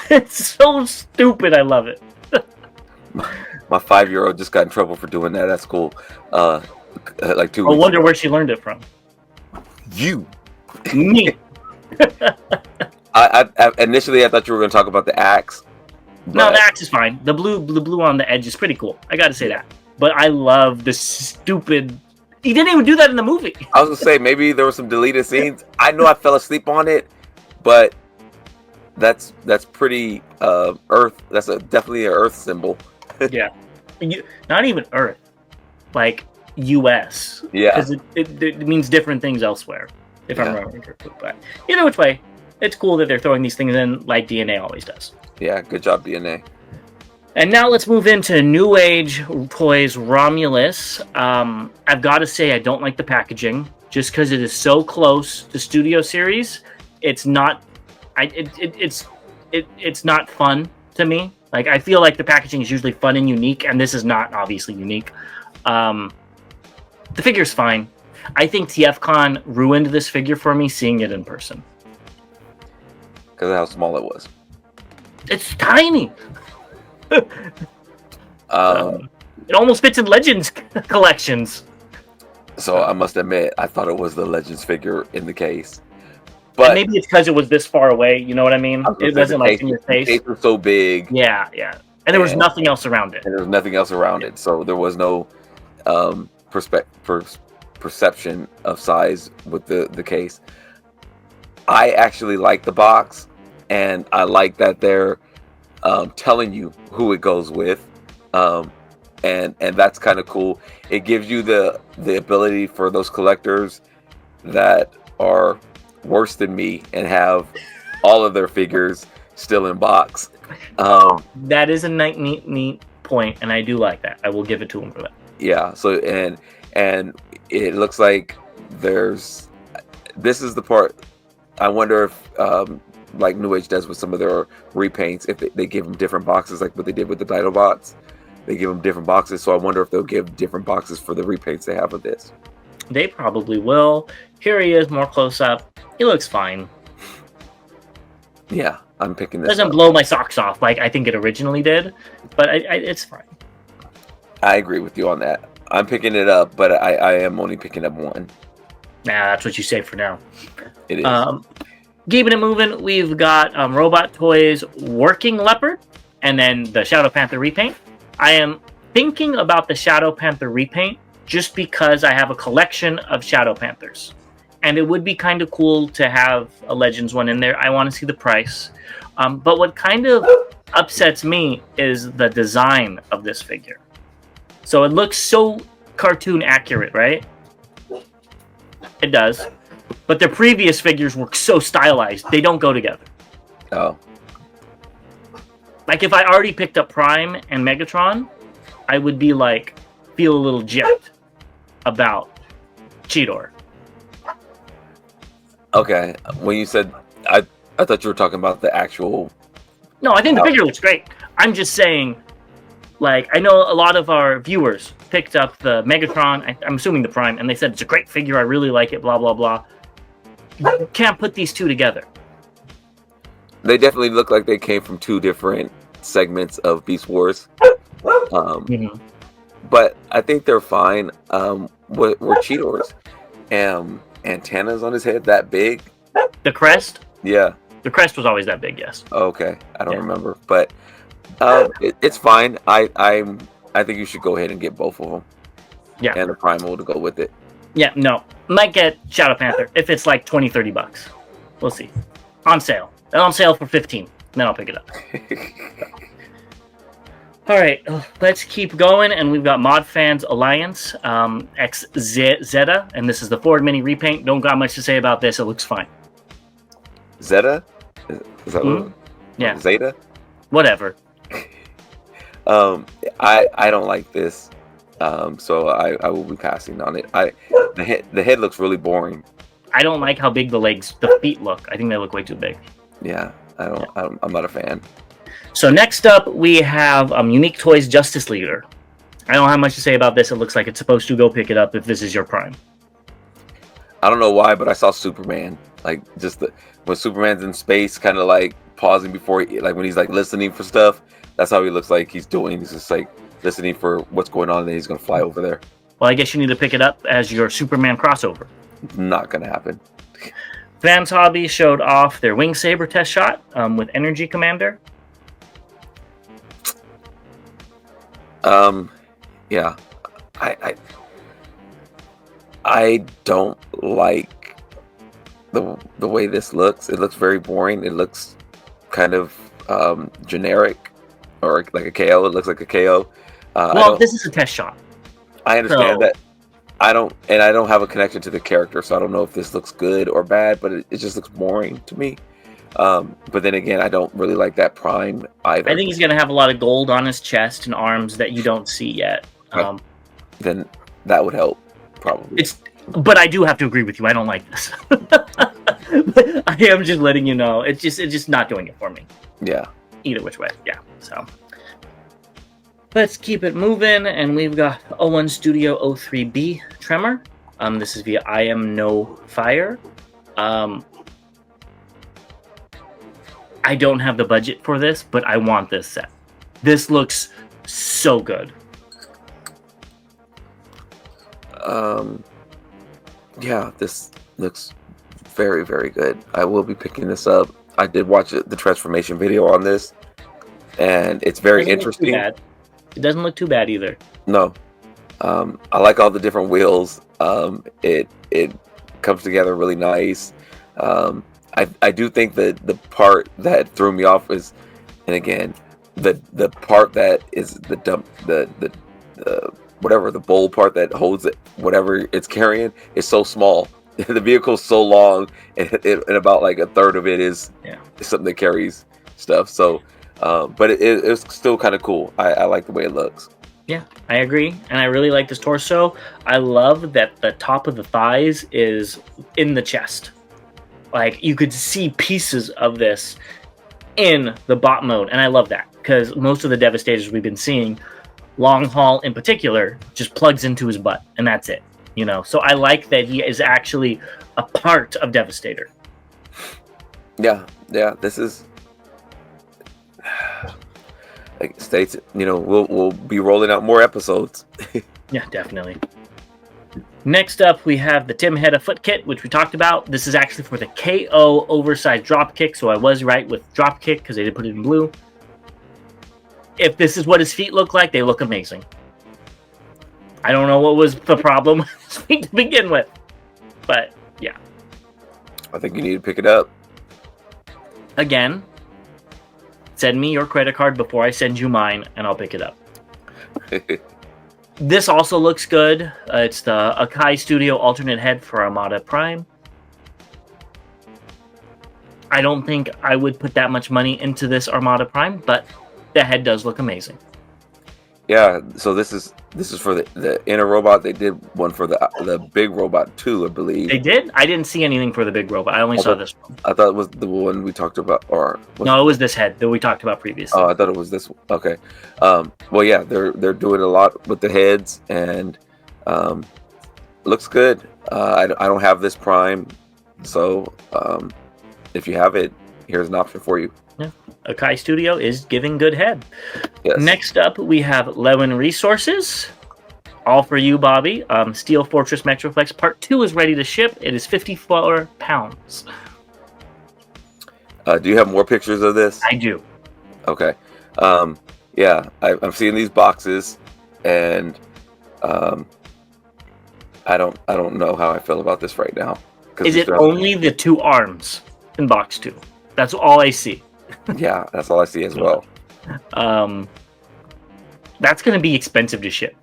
It's so stupid. I love it. My 5-year-old just got in trouble for doing that. That's cool. Like 2 I weeks wonder ago. where she learned it from. You. Me. I initially I thought you were going to talk about the axe. No, the axe is fine. The blue on the edge is pretty cool. I got to say that. But I love the stupid. He didn't even do that in the movie. I was going to say maybe there were some deleted scenes. I know I fell asleep on it, but that's pretty Earth. That's definitely an Earth symbol. Yeah, not even Earth, like U.S. Yeah, because it means different things elsewhere. If I'm remembering correctly, but either which way, it's cool that they're throwing these things in like DNA always does. Yeah, good job, DNA. And now let's move into New Age Toys Romulus. I've got to say I don't like the packaging just because it is so close to Studio Series. It's not. It's not fun to me. Like, I feel like the packaging is usually fun and unique, and this is not obviously unique. The figure's fine. I think TFCon ruined this figure for me seeing it in person. Because of how small it was. It's tiny. It almost fits in Legends collections. So I must admit, I thought it was the Legends figure in the case. But and maybe it's because it was this far away. You know what I mean? It wasn't like in your face. The case was so big. Yeah. And there was nothing else around it. And there was nothing else around it. So there was no perception of size with the case. I actually like the box, and I like that they're telling you who it goes with. And that's kind of cool. It gives you the ability for those collectors that are worse than me and have all of their figures still in box. That is a neat point, and I do like that. I will give it to him for that. Yeah. So and it looks like this is the part. I wonder if like New Age does with some of their repaints, if they give them different boxes, like what they did with the Dinobots. They give them different boxes, so I wonder if they'll give different boxes for the repaints they have with this. They probably will. Here he is, more close up. He looks fine. Yeah, I'm picking this. Doesn't blow my socks off like I think it originally did, but it's fine. I agree with you on that. I'm picking it up, but I am only picking up one. Nah, that's what you say for now. It is. Keeping it moving, we've got Robot Toys Working Leopard, and then the Shadow Panther repaint. I am thinking about the Shadow Panther repaint just because I have a collection of Shadow Panthers. And it would be kind of cool to have a Legends one in there. I want to see the price. But what kind of upsets me is the design of this figure. So it looks so cartoon accurate, right? It does. But their previous figures were so stylized, they don't go together. Oh. Like, if I already picked up Prime and Megatron, I would be like, feel a little gypped about Cheetor. Okay. When you said, I thought you were talking about the actual... No, I think the figure looks great. I'm just saying, like, I know a lot of our viewers picked up the Megatron, I'm assuming the Prime, and they said, it's a great figure, I really like it, blah, blah, blah. you can't put these two together. They definitely look like they came from two different segments of Beast Wars. But I think they're fine. Were Cheetor's antennas on his head that big? The crest? Yeah. The crest was always that big, yes. Okay, I don't remember, but it's fine. I think you should go ahead and get both of them. Yeah. And the primal to go with it. Yeah, no. Might get Shadow Panther if it's like $20-$30. We'll see. On sale. On sale for $15. Then I'll pick it up. All right, let's keep going, and we've got Mod Fans Alliance X Zeta, and this is the Ford Mini repaint. Don't got much to say about this. It looks fine. Zeta? Is that what? Yeah. Zeta? Whatever. I don't like this, so I will be passing on it. The head looks really boring. I don't like how big the feet look. I think they look way too big. Yeah, I'm not a fan. So next up, we have Unique Toys Justice Leader. I don't have much to say about this. It looks like it's supposed to go pick it up if this is your prime. I don't know why, but I saw Superman. Like, just when Superman's in space, kind of like pausing before, like when he's like listening for stuff. That's how he looks like he's doing. He's just like listening for what's going on, and then he's going to fly over there. Well, I guess you need to pick it up as your Superman crossover. Not going to happen. Vans Hobby showed off their Wing Saber test shot with Energy Commander. Yeah, I don't like the way this looks. It looks very boring. It looks kind of generic, or like a KO. It looks like a KO. Well, this is a test shot. I understand that. I don't have a connection to the character, so I don't know if this looks good or bad, but it just looks boring to me. But then again, I don't really like that prime either. I think he's going to have a lot of gold on his chest and arms that you don't see yet. Then that would help, probably. But I do have to agree with you. I don't like this. I am just letting you know. It's just not doing it for me. Yeah. Either which way. Yeah. So let's keep it moving, and we've got 01 Studio 03B Tremor. This is via I Am No Fire. I don't have the budget for this, but I want this set. This looks so good. Yeah, this looks very, very good. I will be picking this up. I did watch the transformation video on this, and it's very interesting. It doesn't look too bad either. No. I like all the different wheels. It comes together really nice. I do think that the part that threw me off is, and again, the part that is the whatever, the bowl part that holds it, whatever it's carrying, is so small. The vehicle's so long, and about like a third of it is something that carries stuff. So, but it's still kind of cool. I like the way it looks. Yeah, I agree, and I really like this torso. I love that the top of the thighs is in the chest. Like, you could see pieces of this in the bot mode, and I love that, because most of the Devastators we've been seeing, Long Haul in particular, just plugs into his butt, and that's it. You know, so I like that he is actually a part of Devastator. Yeah, this is like states. You know, we'll be rolling out more episodes. Yeah, definitely. Next up, we have the Tim Hedda foot kit, which we talked about. This is actually for the KO oversized dropkick, so I was right with dropkick because they did put it in blue. If this is what his feet look like, they look amazing. I don't know what was the problem with his feet to begin with, but yeah. I think you need to pick it up. Again, send me your credit card before I send you mine, and I'll pick it up. This also looks good. It's the Akai Studio alternate head for Armada Prime. I don't think I would put that much money into this Armada Prime, but the head does look amazing. Yeah, so this is for the inner robot. They did one for the big robot too, I believe. They did? I didn't see anything for the big robot. I only saw this one. I thought it was the one we talked about, no, it was this head that we talked about previously. Oh, I thought it was this one. Okay. Well, yeah, they're doing a lot with the heads, and looks good. I don't have this Prime, So if you have it, here's an option for you. Yeah. Akai Studio is giving good head. Yes. Next up, we have Lewin Resources. All for you, Bobby. Steel Fortress Metroplex Part 2 is ready to ship. It is 54 pounds. Do you have more pictures of this? I do. Okay. Yeah, I'm seeing these boxes, and I don't know how I feel about this right now. Is it only the 2 arms in box 2? That's all I see. Yeah, that's all I see as well. That's going to be expensive to ship.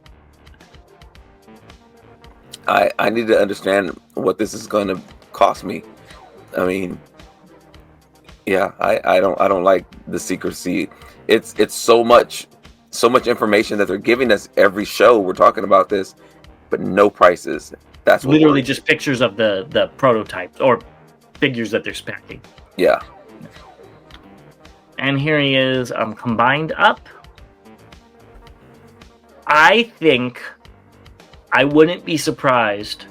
I need to understand what this is going to cost me. I mean, yeah, I don't like the secrecy. It's so much information that they're giving us every show. We're talking about this, but no prices. That's what literally just pictures of the prototypes or figures that they're specking. Yeah. And here he is, combined up. I think I wouldn't be surprised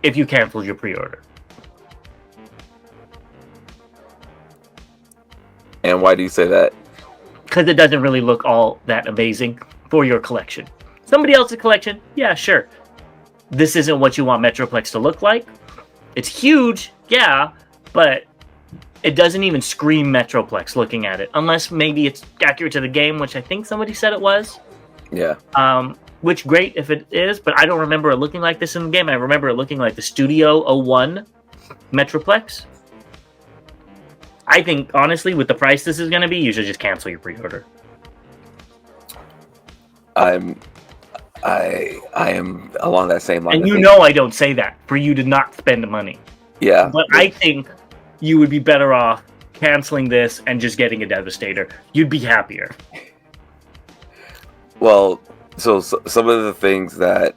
if you canceled your pre-order. And why do you say that? Because it doesn't really look all that amazing for your collection. Somebody else's collection, yeah, sure. This isn't what you want Metroplex to look like. It's huge, yeah, but it doesn't even scream Metroplex looking at it. Unless maybe it's accurate to the game, which I think somebody said it was. Yeah. Which, great if it is, but I don't remember it looking like this in the game. I remember it looking like the Studio 01 Metroplex. I think, honestly, with the price this is going to be, you should just cancel your pre-order. I am along that same line. And you know I don't say that for you to not spend money. Yeah. But I think you would be better off canceling this and just getting a Devastator. You'd be happier. Well, so some of the things that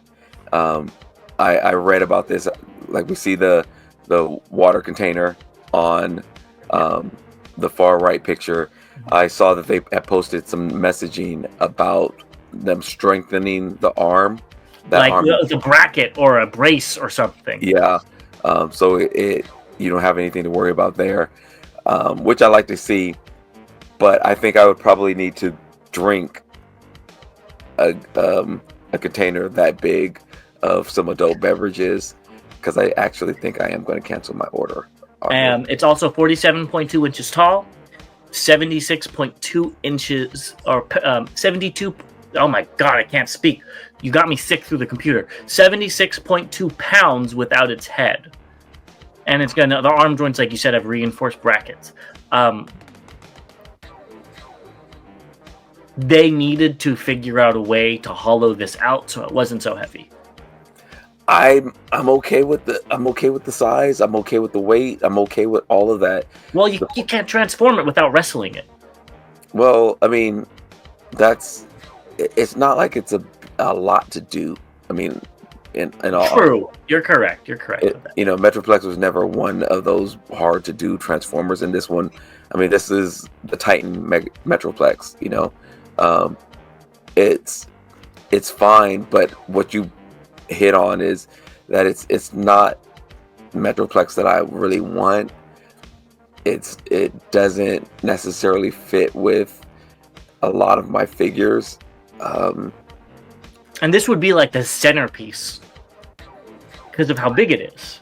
I read about this, like we see the water container on the far right picture. I saw that they had posted some messaging about them strengthening the arm. Like the bracket or a brace or something. Yeah. So it you don't have anything to worry about there, which I like to but I think I would probably need to drink a container that big of some adult beverages, because I actually think I am going to cancel my order. It's also 47.2 inches tall, 76.2 inches, or 72. Oh my god, I can't speak. You got me sick through the computer. 76.2 pounds without its head. And it's gonna, the arm joints, like you said, have reinforced brackets. They needed to figure out a way to hollow this out so it wasn't so heavy. I'm okay with the size. I'm okay with the weight. I'm okay with all of that. Well, you can't transform it without wrestling it. Well, I mean, it's not like it's a lot to do. I mean, in all. True. You're correct. You're correct. Metroplex was never one of those hard to do transformers. In this one, I mean, this is the Titan Metroplex. It's fine, but what you hit on is that it's not Metroplex that I really want. It doesn't necessarily fit with a lot of my figures. And this would be like the centerpiece because of how big it is.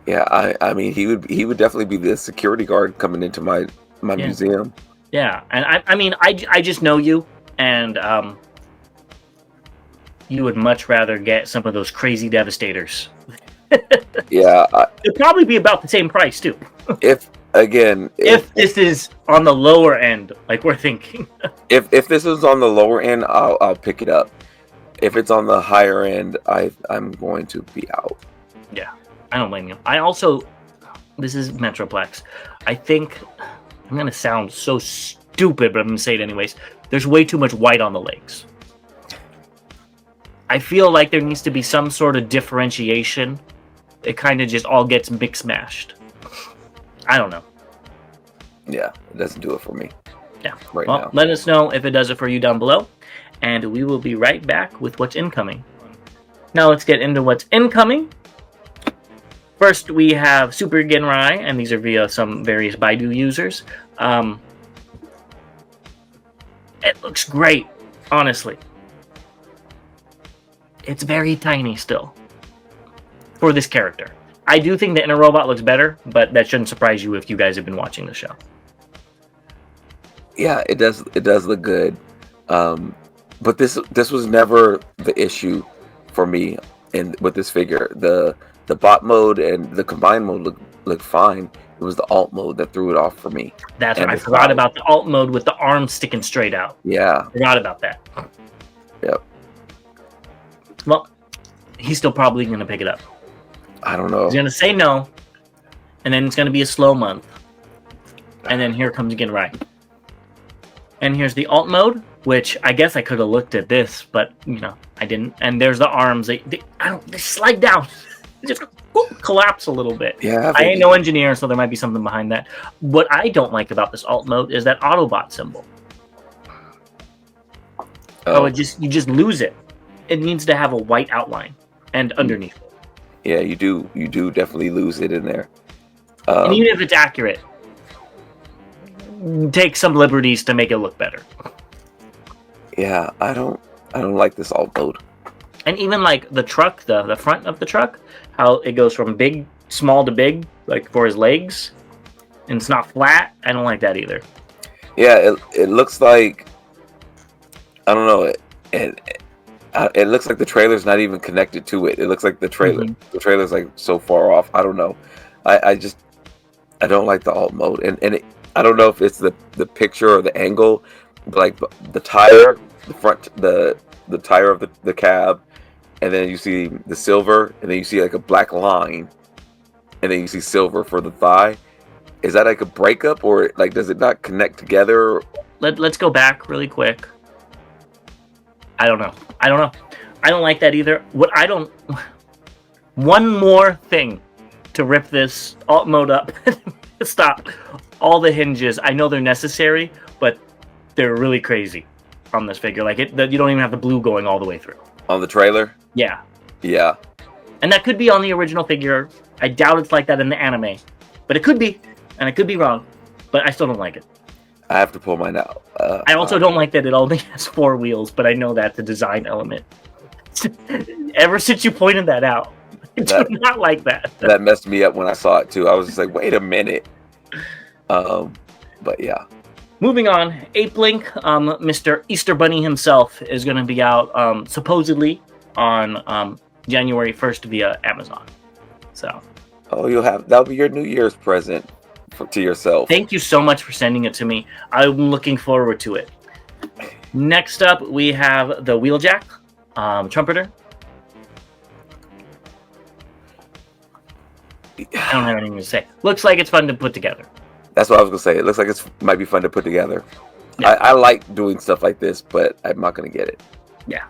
Yeah, I mean, he would definitely be the security guard coming into my museum. Yeah, and I mean, I just know you, and you would much rather get some of those crazy Devastators. Yeah, it'd probably be about the same price too. If this is on the lower end, like we're thinking. if this is on the lower end, I'll pick it up. If it's on the higher end, I'm going to be out. Yeah, I don't blame you. This is Metroplex. I think I'm gonna sound so stupid, but I'm gonna say it anyways. There's way too much white on the legs. I feel like there needs to be some sort of differentiation. It kind of just all gets mix-mashed. I don't know. Yeah, it doesn't do it for me. Yeah. Now. Let us know if it does it for you down below, and we will be right back with what's incoming. Now let's get into what's incoming. First, we have Super Genrai, and these are via some various Baidu users. It looks great, honestly. It's very tiny still for this character. I do think the inner robot looks better, but that shouldn't surprise you if you guys have been watching the show. Yeah, it does. It does look good, but this was never the issue for me. With this figure, the bot mode and the combined mode looked fine. It was the alt mode that threw it off for me. That's what I forgot about, the alt mode with the arms sticking straight out. Yeah, Forgot about that. Yep. Well, he's still probably going to pick it up. I don't know. He's going to say no, and then it's going to be a slow month. And then here comes Genrai. And here's the alt mode, which I guess I could have looked at this, but I didn't. And there's the arms. They slide down. They just collapse a little bit. Yeah, I ain't no engineer, so there might be something behind that. What I don't like about this alt mode is that Autobot symbol. Oh, you just lose it. It needs to have a white outline and underneath it. Yeah, you do definitely lose it in there. And even if it's accurate, take some liberties to make it look better. Yeah, I don't like this alt mode. And even like the truck, the front of the truck, how it goes from small to big, like for his legs, and it's not flat. I don't like that either. Yeah, it looks like, I don't know, it looks like the trailer's not even connected to it. It looks like the the trailer's like so far off. I don't know. I don't like the alt mode, and I don't know if it's the picture or the angle, but like the tire, the front, the tire of the cab, and then you see the silver, and then you see like a black line, and then you see silver for the thigh. Is that like a breakup, or like does it not connect together? Let's go back really quick. I don't know. I don't like that either. One more thing to rip this alt mode up. Stop. All the hinges, I know they're necessary, but they're really crazy on this figure. Like you don't even have the blue going all the way through. On the trailer? Yeah. Yeah. And that could be on the original figure. I doubt it's like that in the anime. But it could be, and I could be wrong. But I still don't like it. I have to pull mine out. I also don't like that it only has 4 wheels, but I know that's a design element. Ever since you pointed that out, I do not like that. That messed me up when I saw it too. I was just like, wait a minute. But yeah. Moving on, Ape Link, Mr. Easter Bunny himself is going to be out supposedly on January 1st via Amazon. So. Oh, that'll be your New Year's present to yourself. Thank you so much for sending it to me. I'm looking forward to it. Next up, we have the Wheeljack Trumpeter. I don't have anything to say. Looks like it's fun to put together. That's what I was gonna say. It looks like it might be fun to put together. Yeah. I like doing stuff like this, but I'm not gonna get it. Yeah.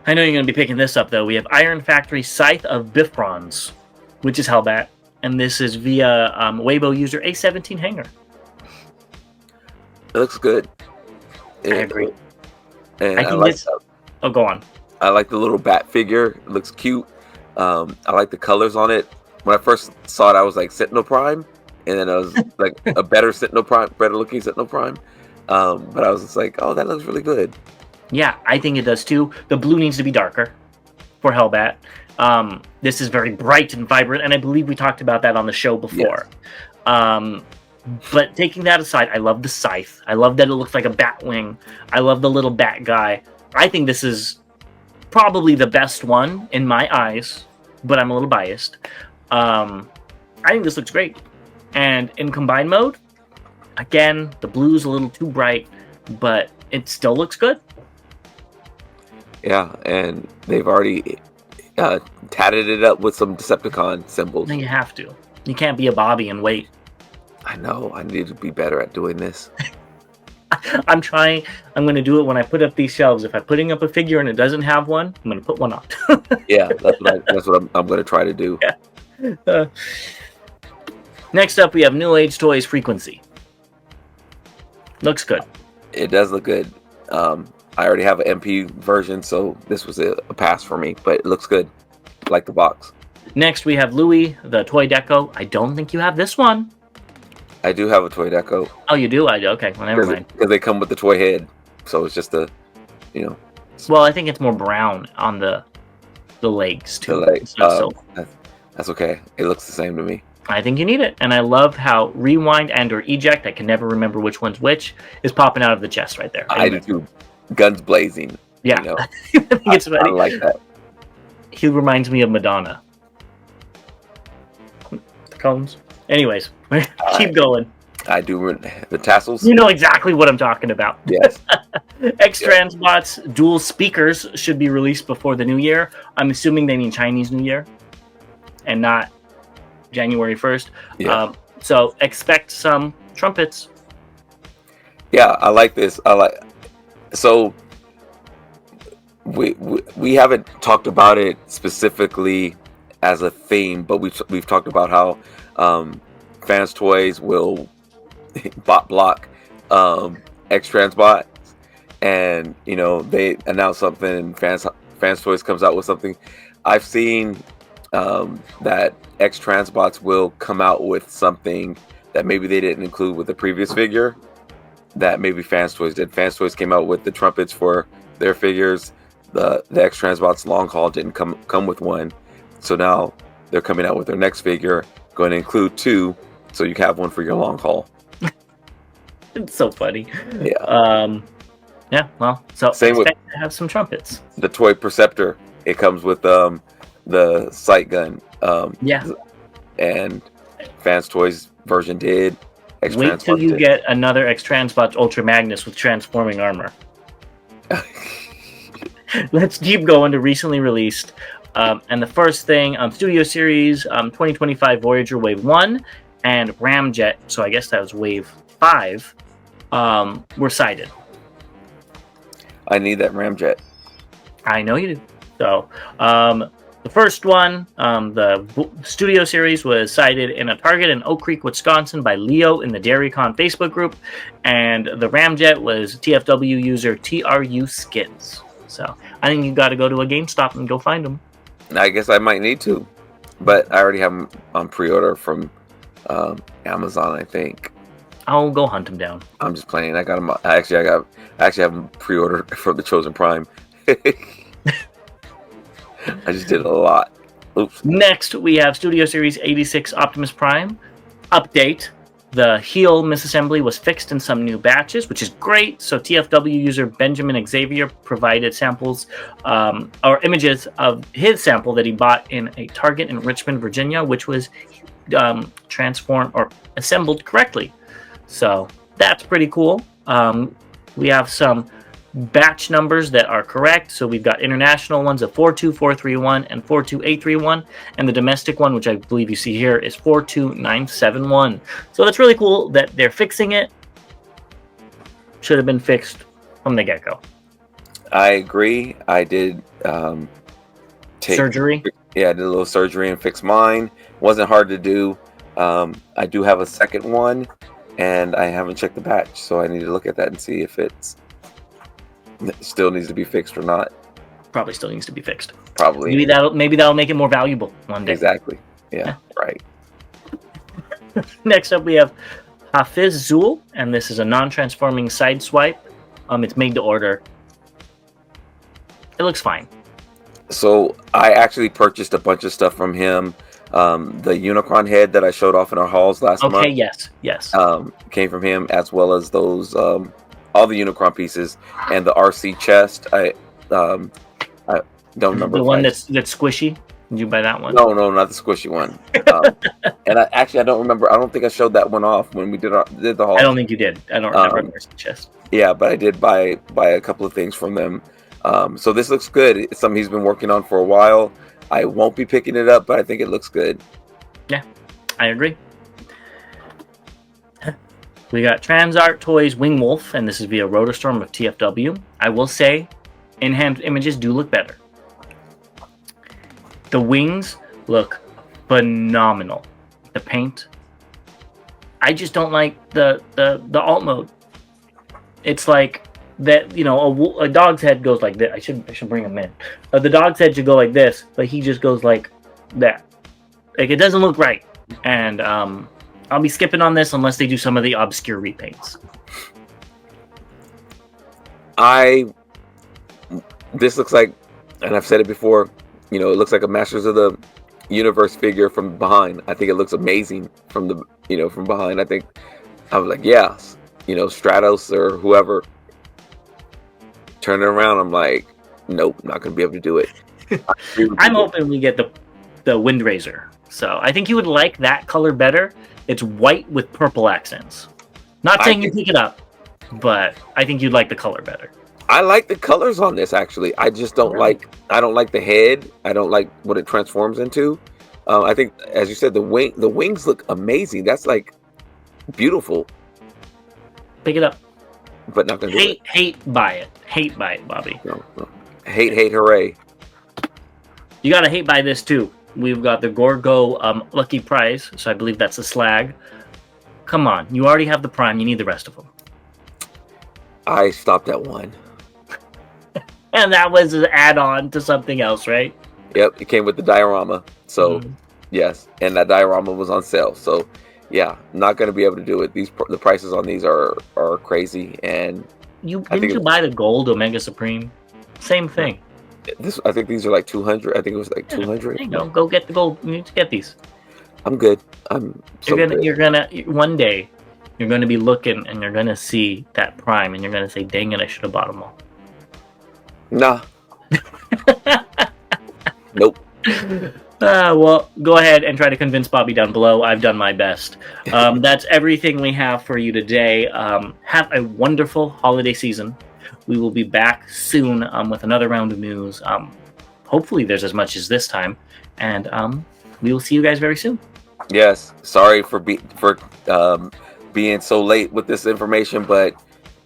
I know you're gonna be picking this up though. We have Iron Factory Scythe of Bifrons, which is Hellbat, and this is via Weibo user A17 Hanger. It looks good. I agree. And I like Oh, go on. I like the little bat figure. It looks cute. I like the colors on it. When I first saw it, I was like Sentinel Prime, and then I was like a better looking Sentinel Prime. But I was just like, oh, that looks really good. Yeah, I think it does too. The blue needs to be darker for Hellbat. This is very bright and vibrant, and I believe we talked about that on the show before. Yes. But taking that aside, I love the scythe. I love that it looks like a bat wing. I love the little bat guy. I think this is probably the best one in my eyes, but I'm a little biased. I think this looks great. And in combined mode, again, the blue's a little too bright, but it still looks good. Yeah, and they've already tatted it up with some Decepticon symbols. You have to. You can't be a Bobby and wait. I know. I need to be better at doing this. I'm trying. I'm going to do it when I put up these shelves. If I'm putting up a figure and it doesn't have one, I'm going to put one on. Yeah, that's what I'm going to try to do. Yeah. Next up, we have New Age Toys Frequency. Looks good. It does look good. I already have an MP version, so this was a pass for me, but it looks good. I like the box. Next, we have Louis, the toy deco. I don't think you have this one. I do have a toy deco. Oh, you do? I do. Okay, well, never mind. Because they come with the toy head, so it's just a, Well, I think it's more brown on the legs too. That's okay. It looks the same to me. I think you need it, and I love how rewind and/or eject. I can never remember which one's which. Is popping out of the chest right there. I do too. Guns blazing. Yeah, I think it's funny. I like that. He reminds me of Madonna. The cones. Anyways, keep going. I do the tassels. You know exactly what I'm talking about. Yes. X-Transbots dual speakers should be released before the new year. I'm assuming they mean Chinese New Year and not January 1st. Yeah. So expect some trumpets. Yeah, I like this. So we haven't talked about it specifically as a theme, but we've talked about how Fans Toys will bot block X-Transbot, and they announce something and Fans Toys comes out with something. I've seen that X-Transbots will come out with something that maybe they didn't include with the previous figure that maybe Fans Toys did. Fans Toys came out with the trumpets for their figures. The X-Transbots long haul didn't come with one, so now they're coming out with their next figure, going to include two, so you can have one for your long haul. It's so funny. Yeah. Yeah. Well, so same expect to have some trumpets. The toy Perceptor. It comes with the sight gun. Yeah. And Fans Toys version did. Wait till you get another X-Transbots Ultra Magnus with transforming armor. Let's keep going to recently released. And the first thing, Studio Series 2025 Voyager Wave 1 and Ramjet, so I guess that was Wave 5, were cited. I need that Ramjet. I know you do. So, the first one, the Studio Series, was cited in a Target in Oak Creek, Wisconsin by Leo in the DairyCon Facebook group, and the Ramjet was TFW user TRU Skins. So, I think you got to go to a GameStop and go find them. I guess I might need to, but I already have them on pre-order from Amazon, I think. I'll go hunt them down. I'm just playing. I got them. I actually have them pre-ordered for the Chosen Prime. I just did a lot. Oops. Next, we have Studio Series 86 Optimus Prime update. The heel misassembly was fixed in some new batches, which is great. So TFW user Benjamin Xavier provided samples or images of his sample that he bought in a Target in Richmond, Virginia, which was transformed or assembled correctly. So that's pretty cool. We have some batch numbers that are correct. So we've got international ones of 42431 and 42831, and the domestic one, which I believe you see here, is 42971. So that's really cool that they're fixing it. Should have been fixed from the get-go. I agree. I did surgery. Yeah, I did a little surgery and fixed mine. Wasn't hard to do. I do have a second one, and I haven't checked the batch, so I need to look at that and see if it still needs to be fixed or not. Probably still needs to be fixed. Probably. Maybe that'll make it more valuable one day. Exactly. Yeah. Right. Next up, we have Hafiz Zul, and this is a non-transforming side swipe. It's made to order. It looks fine. So I actually purchased a bunch of stuff from him. The Unicron head that I showed off in our halls last month. Okay, yes. Came from him, as well as those all the Unicron pieces and the RC chest. I don't remember the one that's squishy. Did you buy that one? No, not the squishy one. And I don't remember. I don't think I showed that one off when we did the haul. I don't think you did. I don't remember the RC chest. Yeah, but I did buy a couple of things from them. So this looks good. It's something he's been working on for a while. I won't be picking it up, but I think it looks good. Yeah, I agree. We got Transart Toys Wing Wolf, and this is via Rotorstorm of TFW. I will say, in-hand images do look better. The wings look phenomenal. The paint. I just don't like the alt mode. It's like that, a dog's head goes like this. I should bring him in. The dog's head should go like this, but he just goes like that. Like, it doesn't look right. And I'll be skipping on this unless they do some of the obscure repaints. This looks like, and I've said it before, you know, it looks like a Masters of the Universe figure from behind. I think it looks amazing from the, you know, from behind. I was like, yeah, you know, Stratos or whoever. Turn it around, I'm like, nope, not gonna be able to do it. I'm hoping we get the Windraiser. So I think you would like that color better. It's white with purple accents. Not saying you pick it up, but I think you'd like the color better. I like the colors on this, actually. I just don't I don't like the head. I don't like what it transforms into. I think, as you said, the wings look amazing. That's like beautiful. Pick it up. But not gonna do it. Hate buy it, Bobby. No. Hate, hooray. You gotta hate buy this too. We've got the Gorgo Lucky Prize, so I believe that's a slag. Come on, you already have the Prime. You need the rest of them. I stopped at one. And that was an add-on to something else, right? Yep, it came with the diorama. So, yes, and that diorama was on sale. So, yeah, not going to be able to do it. The prices on these are crazy, and didn't you buy the gold Omega Supreme? Same thing. I think these are like 200. I think it was like 200. There you go. Go get the gold. You need to get these. I'm good. You're gonna one day you're gonna be looking and you're gonna see that Prime and you're gonna say, "Dang it, I should have bought them all." Nah. Nope. Well, go ahead and try to convince Bobby down below. I've done my best. That's everything we have for you today. Have a wonderful holiday season. We will be back soon with another round of news. Hopefully there's as much as this time. And we will see you guys very soon. Yes. Sorry for being so late with this information, but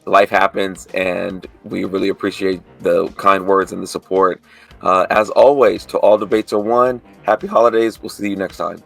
life happens, and we really appreciate the kind words and the support. As always, to all debates are won. Happy holidays. We'll see you next time.